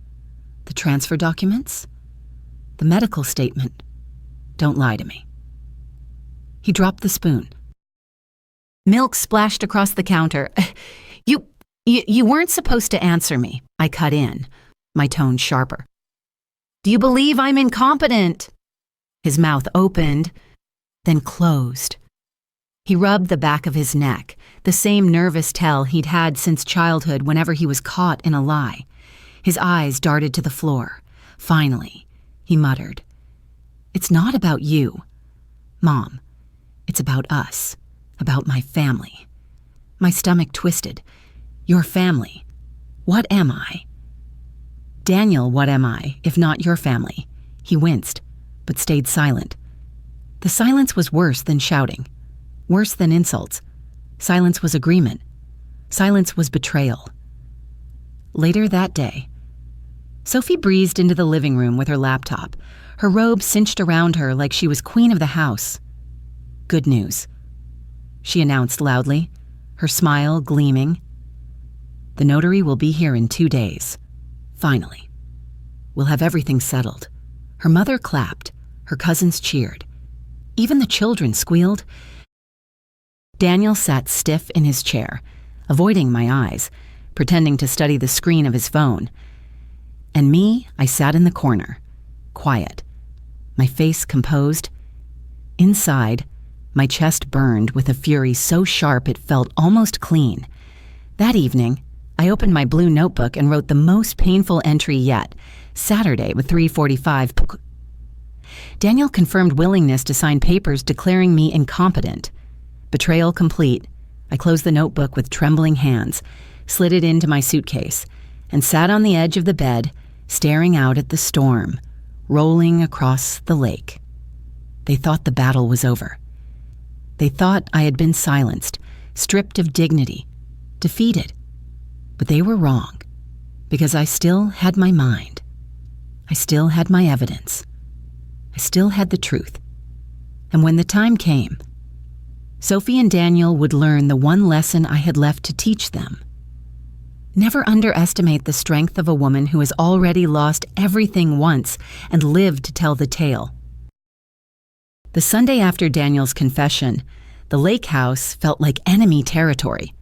The transfer documents? The medical statement. Don't lie to me. He dropped the spoon. Milk splashed across the counter. You weren't supposed to answer me, I cut in, my tone sharper. Do you believe I'm incompetent? His mouth opened, then closed. He rubbed the back of his neck, the same nervous tell he'd had since childhood whenever he was caught in a lie. His eyes darted to the floor. Finally, he muttered, It's not about you, Mom. It's about us, about my family. My stomach twisted. Your family. What am I? Daniel, what am I, if not your family? He winced, but stayed silent. The silence was worse than shouting, worse than insults. Silence was agreement. Silence was betrayal. Later that day, Sophie breezed into the living room with her laptop, her robe cinched around her like she was queen of the house. Good news, she announced loudly, her smile gleaming. The notary will be here in 2 days. Finally. We'll have everything settled. Her mother clapped. Her cousins cheered. Even the children squealed. Daniel sat stiff in his chair, avoiding my eyes, pretending to study the screen of his phone. And me, I sat in the corner, quiet, my face composed. Inside, my chest burned with a fury so sharp it felt almost clean. That evening, I opened my blue notebook and wrote the most painful entry yet, Saturday with 3:45. Daniel confirmed willingness to sign papers declaring me incompetent. Betrayal complete, I closed the notebook with trembling hands, slid it into my suitcase, and sat on the edge of the bed, staring out at the storm, rolling across the lake. They thought the battle was over. They thought I had been silenced, stripped of dignity, defeated. But they were wrong, because I still had my mind. I still had my evidence. I still had the truth. And when the time came, Sophie and Daniel would learn the one lesson I had left to teach them. Never underestimate the strength of a woman who has already lost everything once and lived to tell the tale. The Sunday after Daniel's confession, the lake house felt like enemy territory.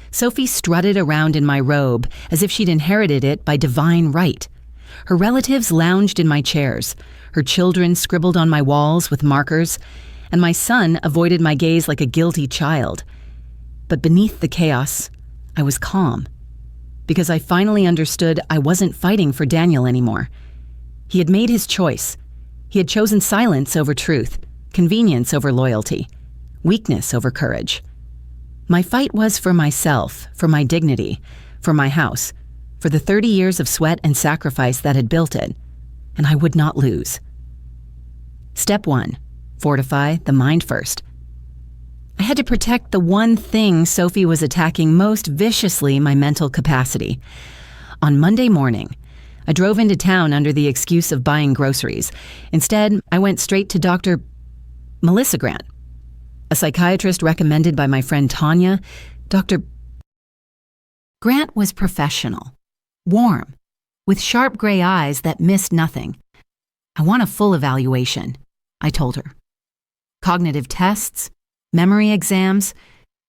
Sophie strutted around in my robe as if she'd inherited it by divine right. Her relatives lounged in my chairs, her children scribbled on my walls with markers, and my son avoided my gaze like a guilty child. But beneath the chaos, I was calm, because I finally understood I wasn't fighting for Daniel anymore. He had made his choice. He had chosen silence over truth, convenience over loyalty, weakness over courage. My fight was for myself, for my dignity, for my house, for the 30 years of sweat and sacrifice that had built it, and I would not lose. Step 1. Fortify the mind first. I had to protect the one thing Sophie was attacking most viciously, my mental capacity. On Monday morning, I drove into town under the excuse of buying groceries. Instead, I went straight to Dr. Melissa Grant, a psychiatrist recommended by my friend Tanya. Dr. Grant was professional, warm, with sharp gray eyes that missed nothing. I want a full evaluation, I told her. Cognitive tests, memory exams,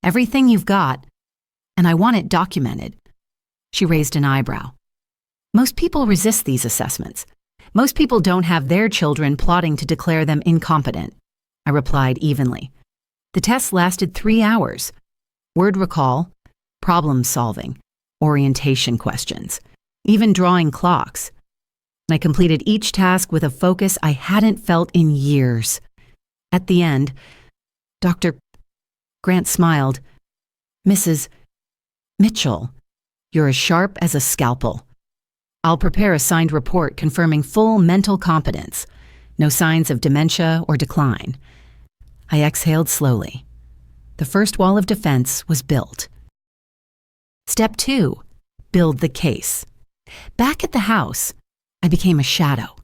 everything you've got, and I want it documented. She raised an eyebrow. Most people resist these assessments. Most people don't have their children plotting to declare them incompetent, I replied evenly. The tests lasted 3 hours. Word recall, problem solving, orientation questions, even drawing clocks. I completed each task with a focus I hadn't felt in years. At the end, Dr. Grant smiled. Mrs. Mitchell, you're as sharp as a scalpel. I'll prepare a signed report confirming full mental competence, no signs of dementia or decline. I exhaled slowly. The first wall of defense was built. Step 2, build the case. Back at the house, I became a shadow.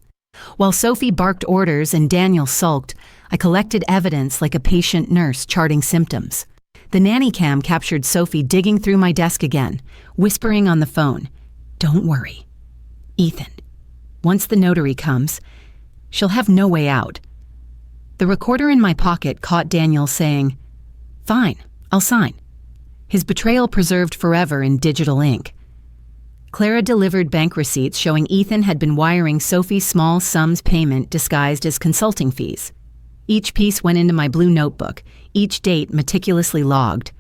While Sophie barked orders and Daniel sulked, I collected evidence like a patient nurse charting symptoms. The nanny cam captured Sophie digging through my desk again, whispering on the phone, "Don't worry. Ethan, once the notary comes, she'll have no way out." The recorder in my pocket caught Daniel saying, "Fine, I'll sign." His betrayal preserved forever in digital ink. Clara delivered bank receipts showing Ethan had been wiring Sophie's small sums payment disguised as consulting fees. Each piece went into my blue notebook, each date meticulously logged.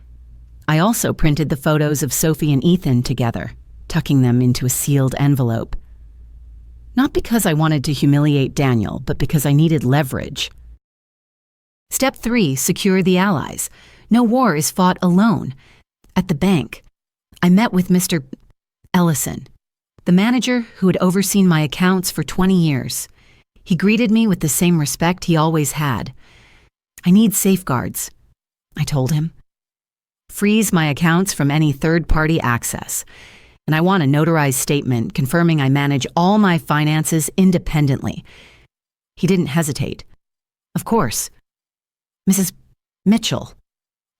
I also printed the photos of Sophie and Ethan together, tucking them into a sealed envelope. Not because I wanted to humiliate Daniel, but because I needed leverage. Step 3, secure the allies. No war is fought alone. At the bank, I met with Mr. Ellison, the manager who had overseen my accounts for 20 years. He greeted me with the same respect he always had. "I need safeguards," I told him. "Freeze my accounts from any third-party access. And I want a notarized statement confirming I manage all my finances independently." He didn't hesitate. "Of course. Mrs. Mitchell,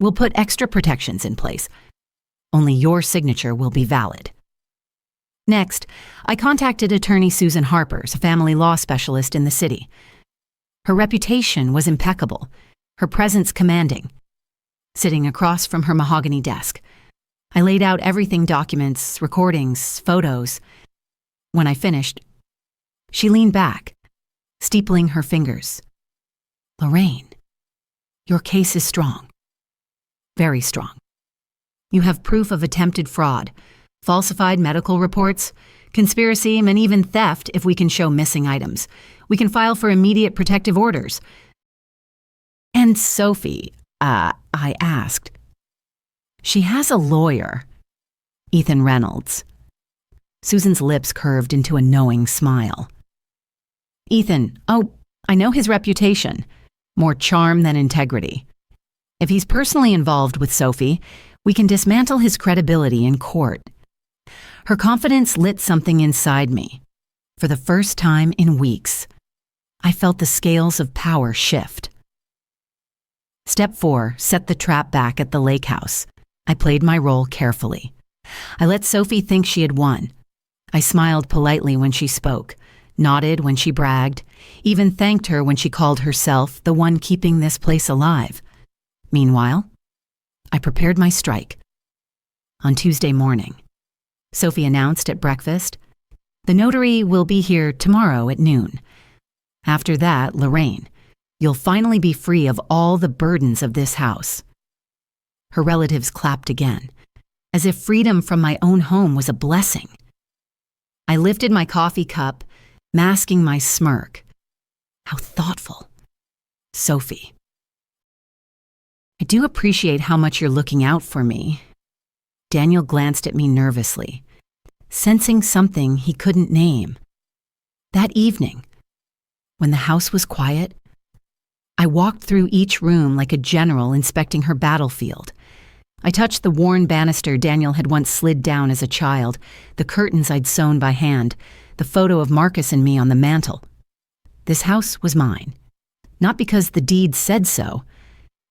we'll put extra protections in place. Only your signature will be valid." Next, I contacted attorney Susan Harpers, a family law specialist in the city. Her reputation was impeccable, her presence commanding. Sitting across from her mahogany desk, I laid out everything: documents, recordings, photos. When I finished, she leaned back, steepling her fingers. "Lorraine, your case is strong. Very strong. You have proof of attempted fraud, falsified medical reports, conspiracy, and even theft if we can show missing items. We can file for immediate protective orders." "And Sophie," I asked. "She has a lawyer." "Ethan Reynolds." Susan's lips curved into a knowing smile. "Ethan, oh, I know his reputation. More charm than integrity. If he's personally involved with Sophie, we can dismantle his credibility in court." Her confidence lit something inside me. For the first time in weeks, I felt the scales of power shift. Step 4, set the trap back at the lake house. I played my role carefully. I let Sophie think she had won. I smiled politely when she spoke, nodded when she bragged, even thanked her when she called herself the one keeping this place alive. Meanwhile, I prepared my strike. On Tuesday morning, Sophie announced at breakfast, "The notary will be here tomorrow at noon. After that, Lorraine, you'll finally be free of all the burdens of this house." Her relatives clapped again, as if freedom from my own home was a blessing. I lifted my coffee cup, masking my smirk. How thoughtful. Sophie. I do appreciate how much you're looking out for me. Daniel glanced at me nervously, sensing something he couldn't name. That evening, when the house was quiet, I walked through each room like a general inspecting her battlefield. I touched the worn banister Daniel had once slid down as a child, the curtains I'd sewn by hand, the photo of Marcus and me on the mantel. This house was mine, not because the deed said so,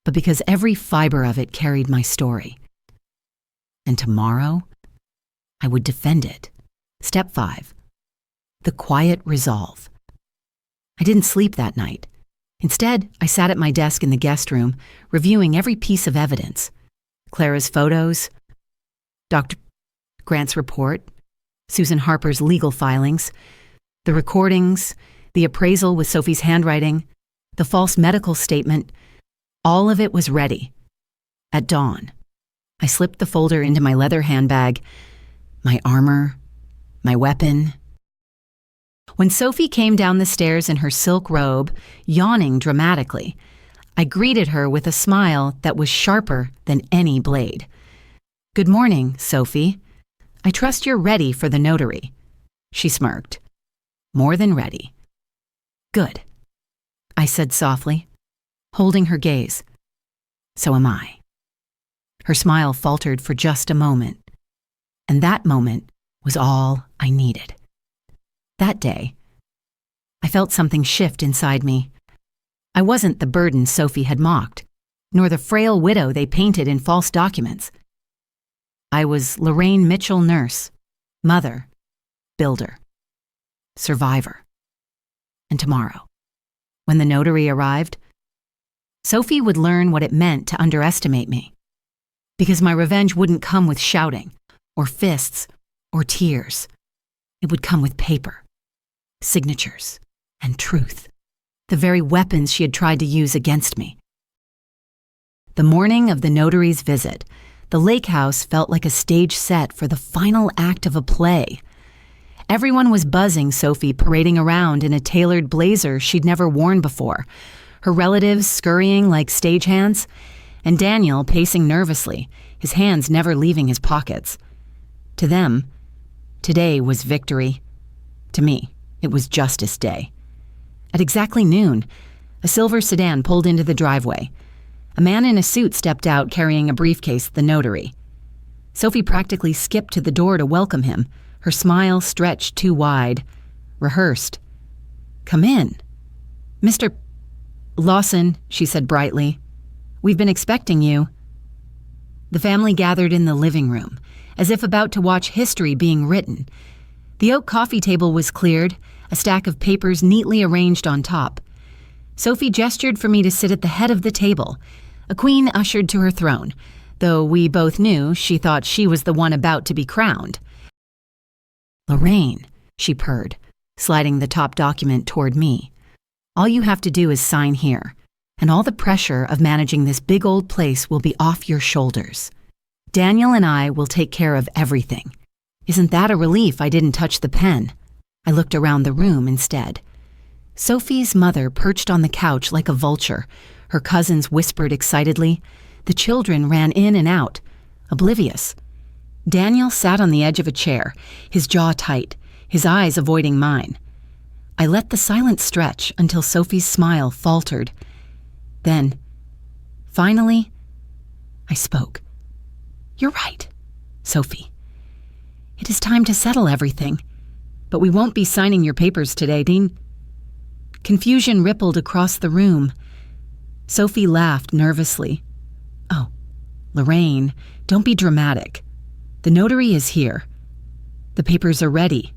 but because every fiber of it carried my story. And tomorrow, I would defend it. Step 5. The quiet resolve. I didn't sleep that night. Instead, I sat at my desk in the guest room, reviewing every piece of evidence. Clara's photos, Dr. Grant's report, Susan Harper's legal filings, the recordings, the appraisal with Sophie's handwriting, the false medical statement. All of it was ready. At dawn, I slipped the folder into my leather handbag, my armor, my weapon. When Sophie came down the stairs in her silk robe, yawning dramatically, I greeted her with a smile that was sharper than any blade. "Good morning, Sophie. I trust you're ready for the notary." She smirked. "More than ready." "Good," I said softly, holding her gaze. "So am I." Her smile faltered for just a moment, and that moment was all I needed. That day, I felt something shift inside me. I wasn't the burden Sophie had mocked, nor the frail widow they painted in false documents. I was Lorraine Mitchell, nurse, mother, builder, survivor. And tomorrow, when the notary arrived, Sophie would learn what it meant to underestimate me, because my revenge wouldn't come with shouting, or fists, or tears. It would come with paper, signatures, and truth, the very weapons she had tried to use against me. The morning of the notary's visit, the lake house felt like a stage set for the final act of a play. Everyone was buzzing Sophie parading around in a tailored blazer she'd never worn before, her relatives scurrying like stagehands, and Daniel pacing nervously, his hands never leaving his pockets. To them, today was victory. To me, it was Justice Day. At exactly noon, a silver sedan pulled into the driveway. A man in a suit stepped out carrying a briefcase, the notary. Sophie practically skipped to the door to welcome him, her smile stretched too wide, rehearsed. "Come in." "Mr. Lawson," she said brightly. "We've been expecting you." The family gathered in the living room, as if about to watch history being written. The oak coffee table was cleared, a stack of papers neatly arranged on top. Sophie gestured for me to sit at the head of the table, a queen ushered to her throne, though we both knew she thought she was the one about to be crowned. "Lorraine," she purred, sliding the top document toward me. "All you have to do is sign here, and all the pressure of managing this big old place will be off your shoulders. Daniel and I will take care of everything." Isn't that a relief I didn't touch the pen? I looked around the room instead. Sophie's mother perched on the couch like a vulture. Her cousins whispered excitedly. The children ran in and out, oblivious. Daniel sat on the edge of a chair, his jaw tight, his eyes avoiding mine. I let the silence stretch until Sophie's smile faltered. Then, finally, I spoke. "You're right, Sophie. It is time to settle everything, but we won't be signing your papers today, Dean." Confusion rippled across the room. Sophie laughed nervously. "Oh, Lorraine, don't be dramatic. The notary is here. The papers are ready.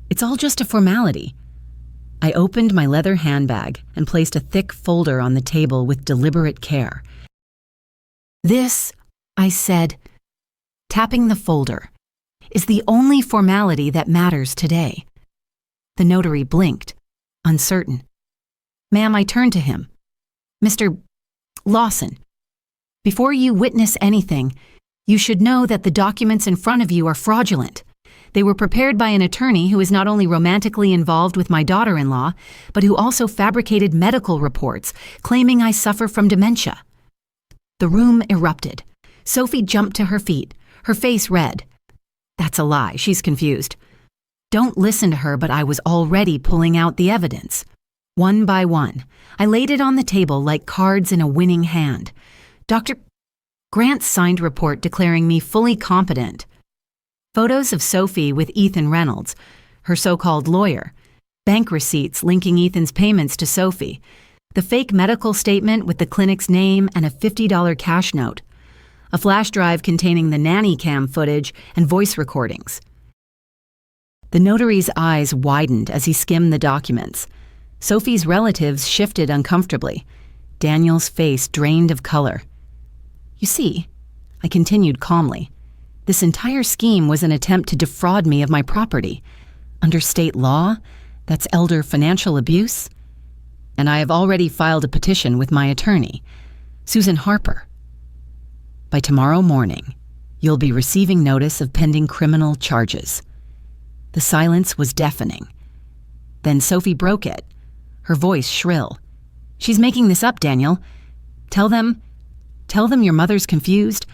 It's all just a formality." I opened my leather handbag and placed a thick folder on the table with deliberate care. "This," I said, tapping the folder, "is the only formality that matters today." The notary blinked, uncertain. "Ma'am," I turned to him. "Mr. Lawson, before you witness anything, you should know that the documents in front of you are fraudulent. They were prepared by an attorney who is not only romantically involved with my daughter-in-law, but who also fabricated medical reports claiming I suffer from dementia. The room erupted. Sophie jumped to her feet, her face red. That's a lie. She's confused. Don't listen to her, but I was already pulling out the evidence. One by one, I laid it on the table like cards in a winning hand. Dr. Grant's signed report declaring me fully competent. Photos of Sophie with Ethan Reynolds, her so-called lawyer. Bank receipts linking Ethan's payments to Sophie. The fake medical statement with the clinic's name and a $50 cash note. A flash drive containing the nanny cam footage and voice recordings. The notary's eyes widened as he skimmed the documents. Sophie's relatives shifted uncomfortably. Daniel's face drained of color. You see, I continued calmly, this entire scheme was an attempt to defraud me of my property. Under state law, that's elder financial abuse. And I have already filed a petition with my attorney, Susan Harper. By tomorrow morning, you'll be receiving notice of pending criminal charges. The silence was deafening. Then Sophie broke it, her voice shrill. She's making this up, Daniel. Tell them your mother's confused.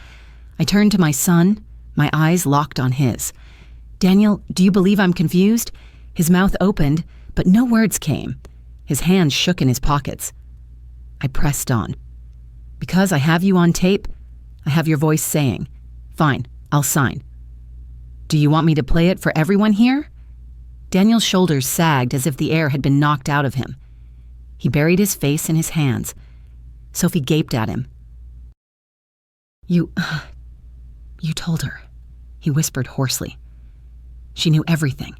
I turned to my son, my eyes locked on his. Daniel, do you believe I'm confused? His mouth opened, but no words came. His hands shook in his pockets. I pressed on. Because I have you on tape, I have your voice saying, fine, I'll sign. Do you want me to play it for everyone here? Daniel's shoulders sagged as if the air had been knocked out of him. He buried his face in his hands. Sophie gaped at him. You told her, he whispered hoarsely. She knew everything.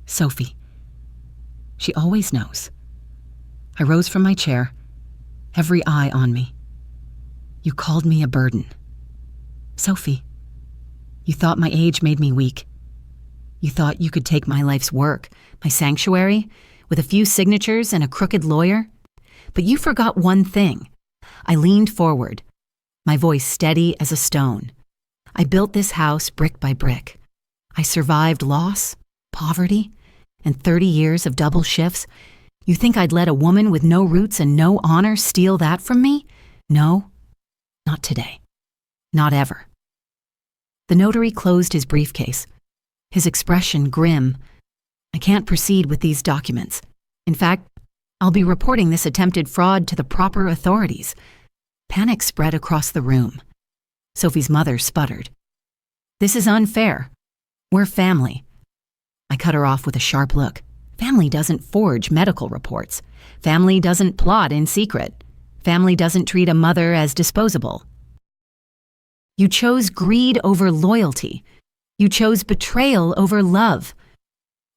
Sophie. She always knows. I rose from my chair, every eye on me. You called me a burden. Sophie, you thought my age made me weak. You thought you could take my life's work, my sanctuary, with a few signatures and a crooked lawyer. But you forgot one thing. I leaned forward, my voice steady as a stone. I built this house brick by brick. I survived loss, poverty, and 30 years of double shifts. You think I'd let a woman with no roots and no honor steal that from me? No, not today. Not ever. The notary closed his briefcase, his expression grim. I can't proceed with these documents. In fact, I'll be reporting this attempted fraud to the proper authorities. Panic spread across the room. Sophie's mother sputtered. This is unfair. We're family. I cut her off with a sharp look. Family doesn't forge medical reports. Family doesn't plot in secret. Family doesn't treat a mother as disposable. You chose greed over loyalty. You chose betrayal over love.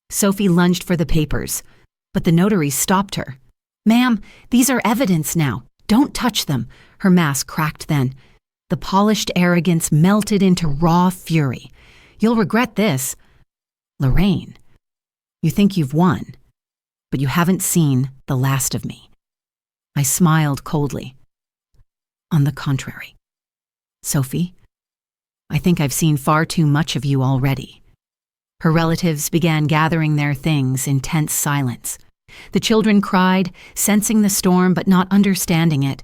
Sophie lunged for the papers, but the notary stopped her. Ma'am, these are evidence now. Don't touch them. Her mask cracked then. The polished arrogance melted into raw fury. You'll regret this. Lorraine, you think you've won, but you haven't seen the last of me. I smiled coldly. On the contrary. Sophie, I think I've seen far too much of you already. Her relatives began gathering their things in tense silence. The children cried, sensing the storm but not understanding it.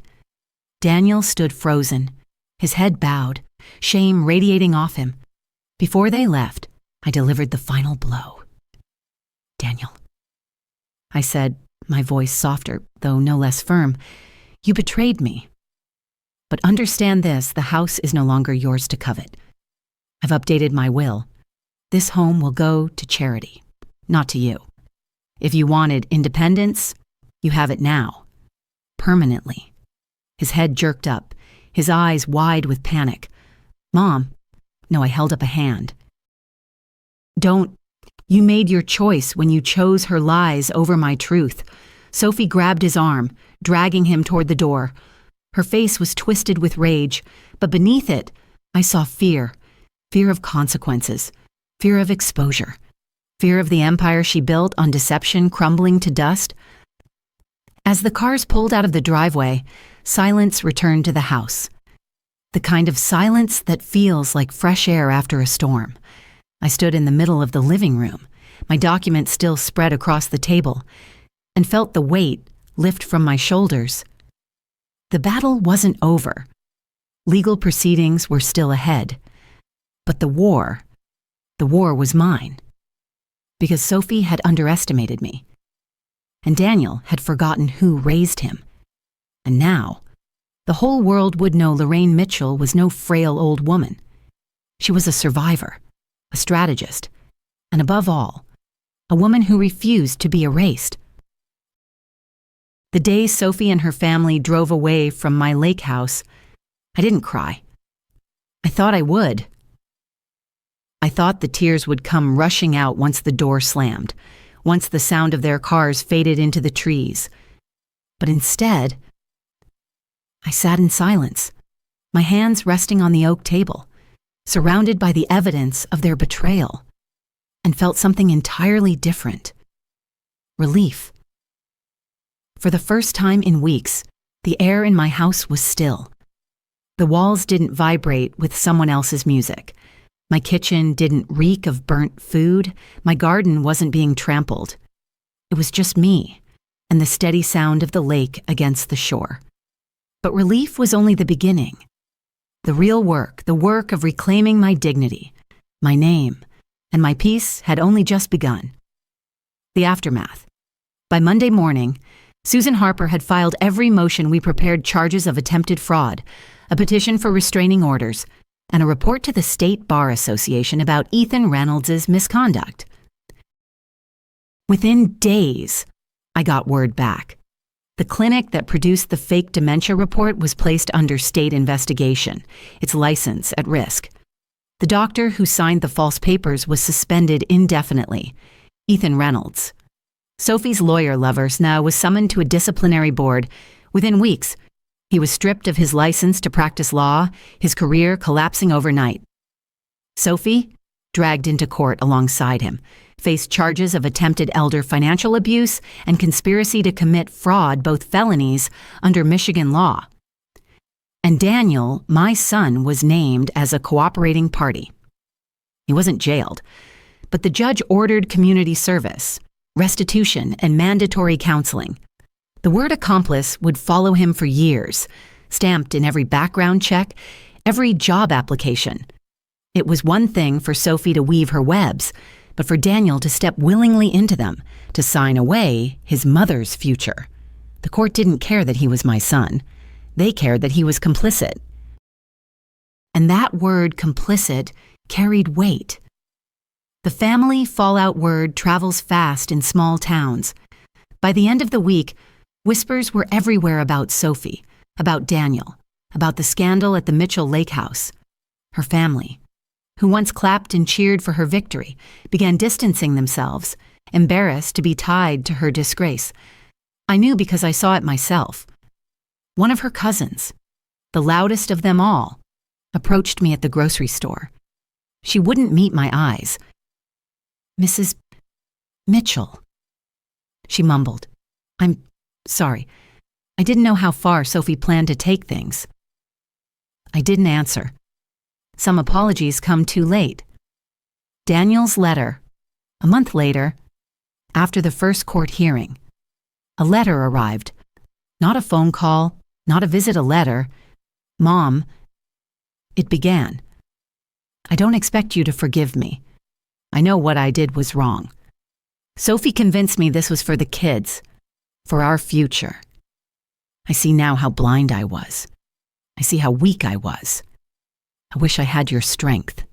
Daniel stood frozen, his head bowed, shame radiating off him. Before they left, I delivered the final blow. Daniel, I said, my voice softer, though no less firm, you betrayed me. But understand this, the house is no longer yours to covet. I've updated my will. This home will go to charity, not to you. If you wanted independence, you have it now. Permanently. His head jerked up, his eyes wide with panic. Mom, no, I held up a hand. You made your choice when you chose her lies over my truth. Sophie grabbed his arm, dragging him toward the door. Her face was twisted with rage, but beneath it, I saw fear. Fear of consequences. Fear of exposure. Fear of the empire she built on deception crumbling to dust. As the cars pulled out of the driveway, silence returned to the house. The kind of silence that feels like fresh air after a storm. I stood in the middle of the living room, my documents still spread across the table, and felt the weight lift from my shoulders. The battle wasn't over. Legal proceedings were still ahead. But the war was mine. Because Sophie had underestimated me. And Daniel had forgotten who raised him. And now, the whole world would know Lorraine Mitchell was no frail old woman. She was a survivor, a strategist, and above all, a woman who refused to be erased. The day Sophie and her family drove away from my lake house, I didn't cry. I thought I would. I thought the tears would come rushing out once the door slammed, once the sound of their cars faded into the trees. But instead, I sat in silence, my hands resting on the oak table, surrounded by the evidence of their betrayal, and felt something entirely different. Relief. For the first time in weeks, the air in my house was still. The walls didn't vibrate with someone else's music. My kitchen didn't reek of burnt food. My garden wasn't being trampled. It was just me and the steady sound of the lake against the shore. But relief was only the beginning. The real work, the work of reclaiming my dignity, my name, and my peace had only just begun. The aftermath. By Monday morning, Susan Harper had filed every motion we prepared charges of attempted fraud, a petition for restraining orders, and a report to the State Bar Association about Ethan Reynolds' misconduct. Within days, I got word back. The clinic that produced the fake dementia report was placed under state investigation, its license at risk. The doctor who signed the false papers was suspended indefinitely, Ethan Reynolds. Sophie's lawyer lovers now was summoned to a disciplinary board. Within weeks, he was stripped of his license to practice law, his career collapsing overnight. Sophie, dragged into court alongside him, faced charges of attempted elder financial abuse and conspiracy to commit fraud, both felonies, under Michigan law. And Daniel, my son, was named as a cooperating party. He wasn't jailed, but the judge ordered community service, restitution, and mandatory counseling. The word accomplice would follow him for years, stamped in every background check, every job application. It was one thing for Sophie to weave her webs, but for Daniel to step willingly into them, to sign away his mother's future. The court didn't care that he was my son. They cared that he was complicit. And that word, complicit, carried weight. The family fallout word travels fast in small towns. By the end of the week, whispers were everywhere about Sophie, about Daniel, about the scandal at the Mitchell Lake House. Her family, who once clapped and cheered for her victory, began distancing themselves, embarrassed to be tied to her disgrace. I knew because I saw it myself. One of her cousins, the loudest of them all, approached me at the grocery store. She wouldn't meet my eyes. "Mrs. Mitchell," she mumbled. "I'm sorry. I didn't know how far Sophie planned to take things." I didn't answer. Some apologies come too late. Daniel's letter. A month later, after the first court hearing, a letter arrived. Not a phone call, not a visit, a letter. "Mom," it began. "I don't expect you to forgive me. I know what I did was wrong. Sophie convinced me this was for the kids, for our future. I see now how blind I was. I see how weak I was. I wish I had your strength.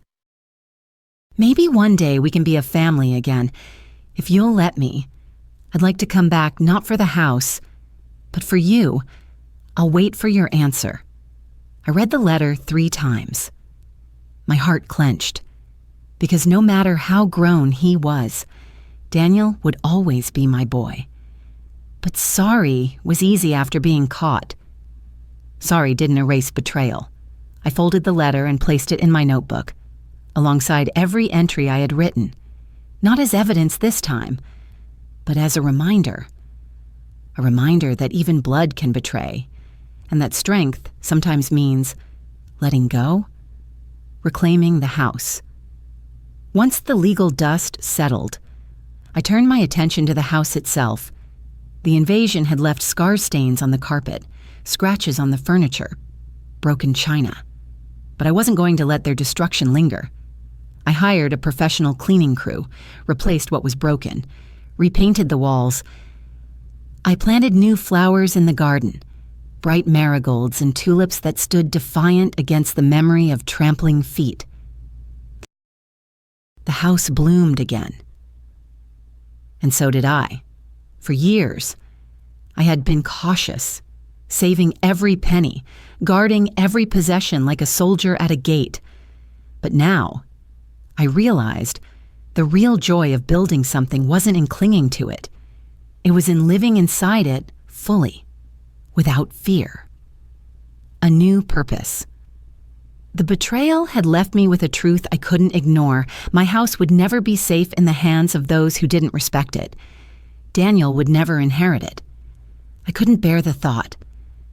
Maybe one day we can be a family again. If you'll let me, I'd like to come back not for the house, but for you. I'll wait for your answer." I read the letter 3 times. My heart clenched, because no matter how grown he was, Daniel would always be my boy. But sorry was easy after being caught. Sorry didn't erase betrayal. I folded the letter and placed it in my notebook, alongside every entry I had written, not as evidence this time, but as a reminder that even blood can betray, and that strength sometimes means letting go, reclaiming the house, Once the legal dust settled, I turned my attention to the house itself. The invasion had left scar stains on the carpet, scratches on the furniture, broken china. But I wasn't going to let their destruction linger. I hired a professional cleaning crew, replaced what was broken, repainted the walls. I planted new flowers in the garden, bright marigolds and tulips that stood defiant against the memory of trampling feet. The house bloomed again. And so did I. For years, I had been cautious, saving every penny, guarding every possession like a soldier at a gate. But now, I realized the real joy of building something wasn't in clinging to it. It was in living inside it fully, without fear. A new purpose. The betrayal had left me with a truth I couldn't ignore. My house would never be safe in the hands of those who didn't respect it. Daniel would never inherit it. I couldn't bear the thought.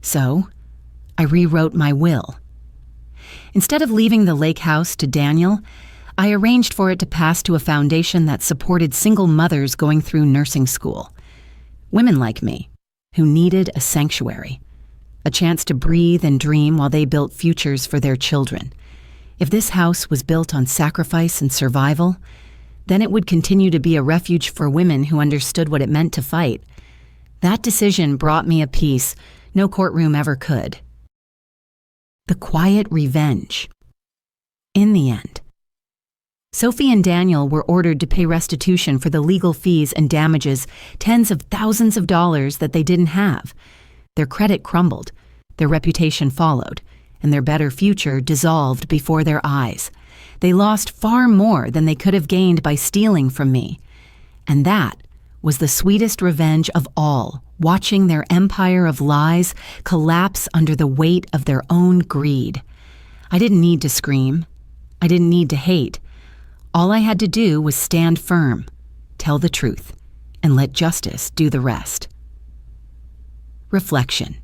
So, I rewrote my will. Instead of leaving the lake house to Daniel, I arranged for it to pass to a foundation that supported single mothers going through nursing school. Women like me, who needed a sanctuary, a chance to breathe and dream while they built futures for their children. If this house was built on sacrifice and survival, then it would continue to be a refuge for women who understood what it meant to fight. That decision brought me a peace no courtroom ever could. The quiet revenge. In the end, Sophie and Daniel were ordered to pay restitution for the legal fees and damages, tens of thousands of dollars that they didn't have. Their credit crumbled, their reputation followed, and their better future dissolved before their eyes. They lost far more than they could have gained by stealing from me. And that was the sweetest revenge of all, watching their empire of lies collapse under the weight of their own greed. I didn't need to scream. I didn't need to hate. All I had to do was stand firm, tell the truth, and let justice do the rest. Reflection.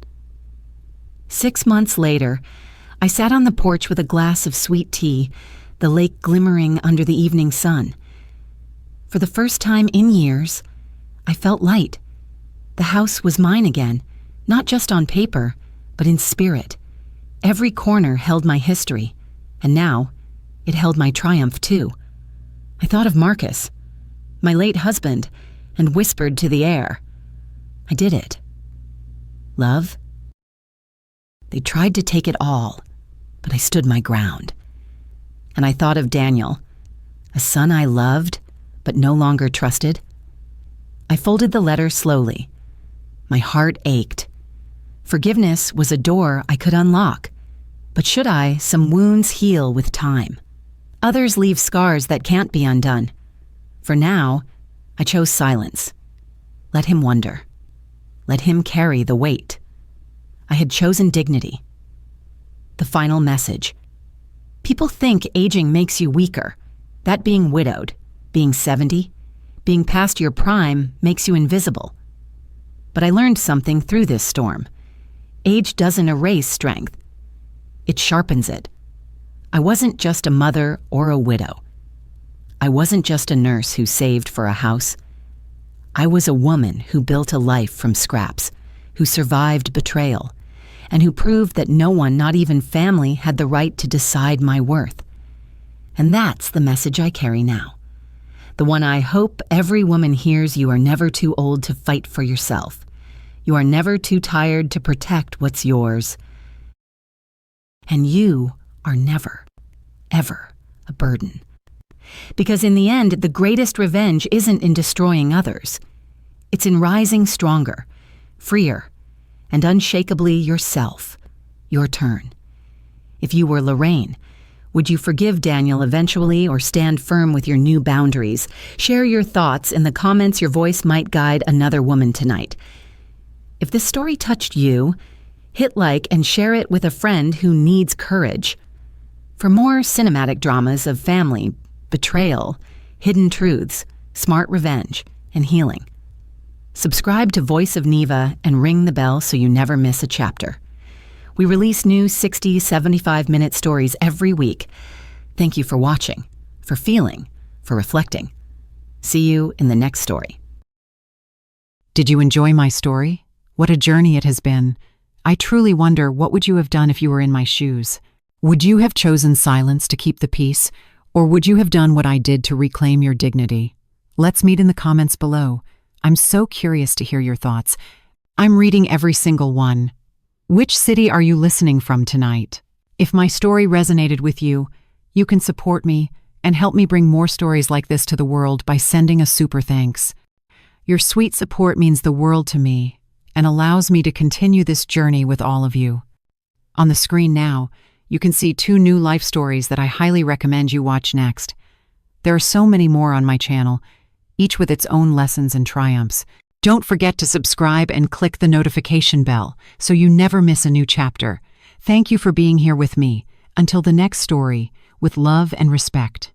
6 months later, I sat on the porch with a glass of sweet tea, the lake glimmering under the evening sun. For the first time in years, I felt light. The house was mine again, not just on paper, but in spirit. Every corner held my history, and now it held my triumph too. I thought of Marcus, my late husband, and whispered to the air, I did it. Love? They tried to take it all, but I stood my ground. And I thought of Daniel, a son I loved, but no longer trusted. I folded the letter slowly. My heart ached. Forgiveness was a door I could unlock. But should I, some wounds heal with time. Others leave scars that can't be undone. For now, I chose silence. Let him wonder. Let him carry the weight. I had chosen dignity. The final message. People think aging makes you weaker. That being widowed, being 70, being past your prime makes you invisible. But I learned something through this storm. Age doesn't erase strength. It sharpens it. I wasn't just a mother or a widow. I wasn't just a nurse who saved for a house. I was a woman who built a life from scraps, who survived betrayal, and who proved that no one, not even family, had the right to decide my worth. And that's the message I carry now. The one I hope every woman hears: you are never too old to fight for yourself. You are never too tired to protect what's yours. And you are never, ever a burden. Because in the end, the greatest revenge isn't in destroying others. It's in rising stronger, freer, and unshakably yourself. Your turn. If you were Lorraine, would you forgive Daniel eventually or stand firm with your new boundaries? Share your thoughts in the comments. Your voice might guide another woman tonight. If this story touched you, hit like and share it with a friend who needs courage. For more cinematic dramas of family, betrayal, hidden truths, smart revenge, and healing, subscribe to Voice of Neva and ring the bell so you never miss a chapter. We release new 60, 75-minute stories every week. Thank you for watching, for feeling, for reflecting. See you in the next story. Did you enjoy my story? What a journey it has been. I truly wonder, what would you have done if you were in my shoes? Would you have chosen silence to keep the peace, or would you have done what I did to reclaim your dignity? Let's meet in the comments below. I'm so curious to hear your thoughts. I'm reading every single one. Which city are you listening from tonight? If my story resonated with you, you can support me and help me bring more stories like this to the world by sending a super thanks. Your sweet support means the world to me and allows me to continue this journey with all of you. On the screen now, you can see 2 new life stories that I highly recommend you watch next. There are so many more on my channel, each with its own lessons and triumphs. Don't forget to subscribe and click the notification bell so you never miss a new chapter. Thank you for being here with me. Until the next story, with love and respect.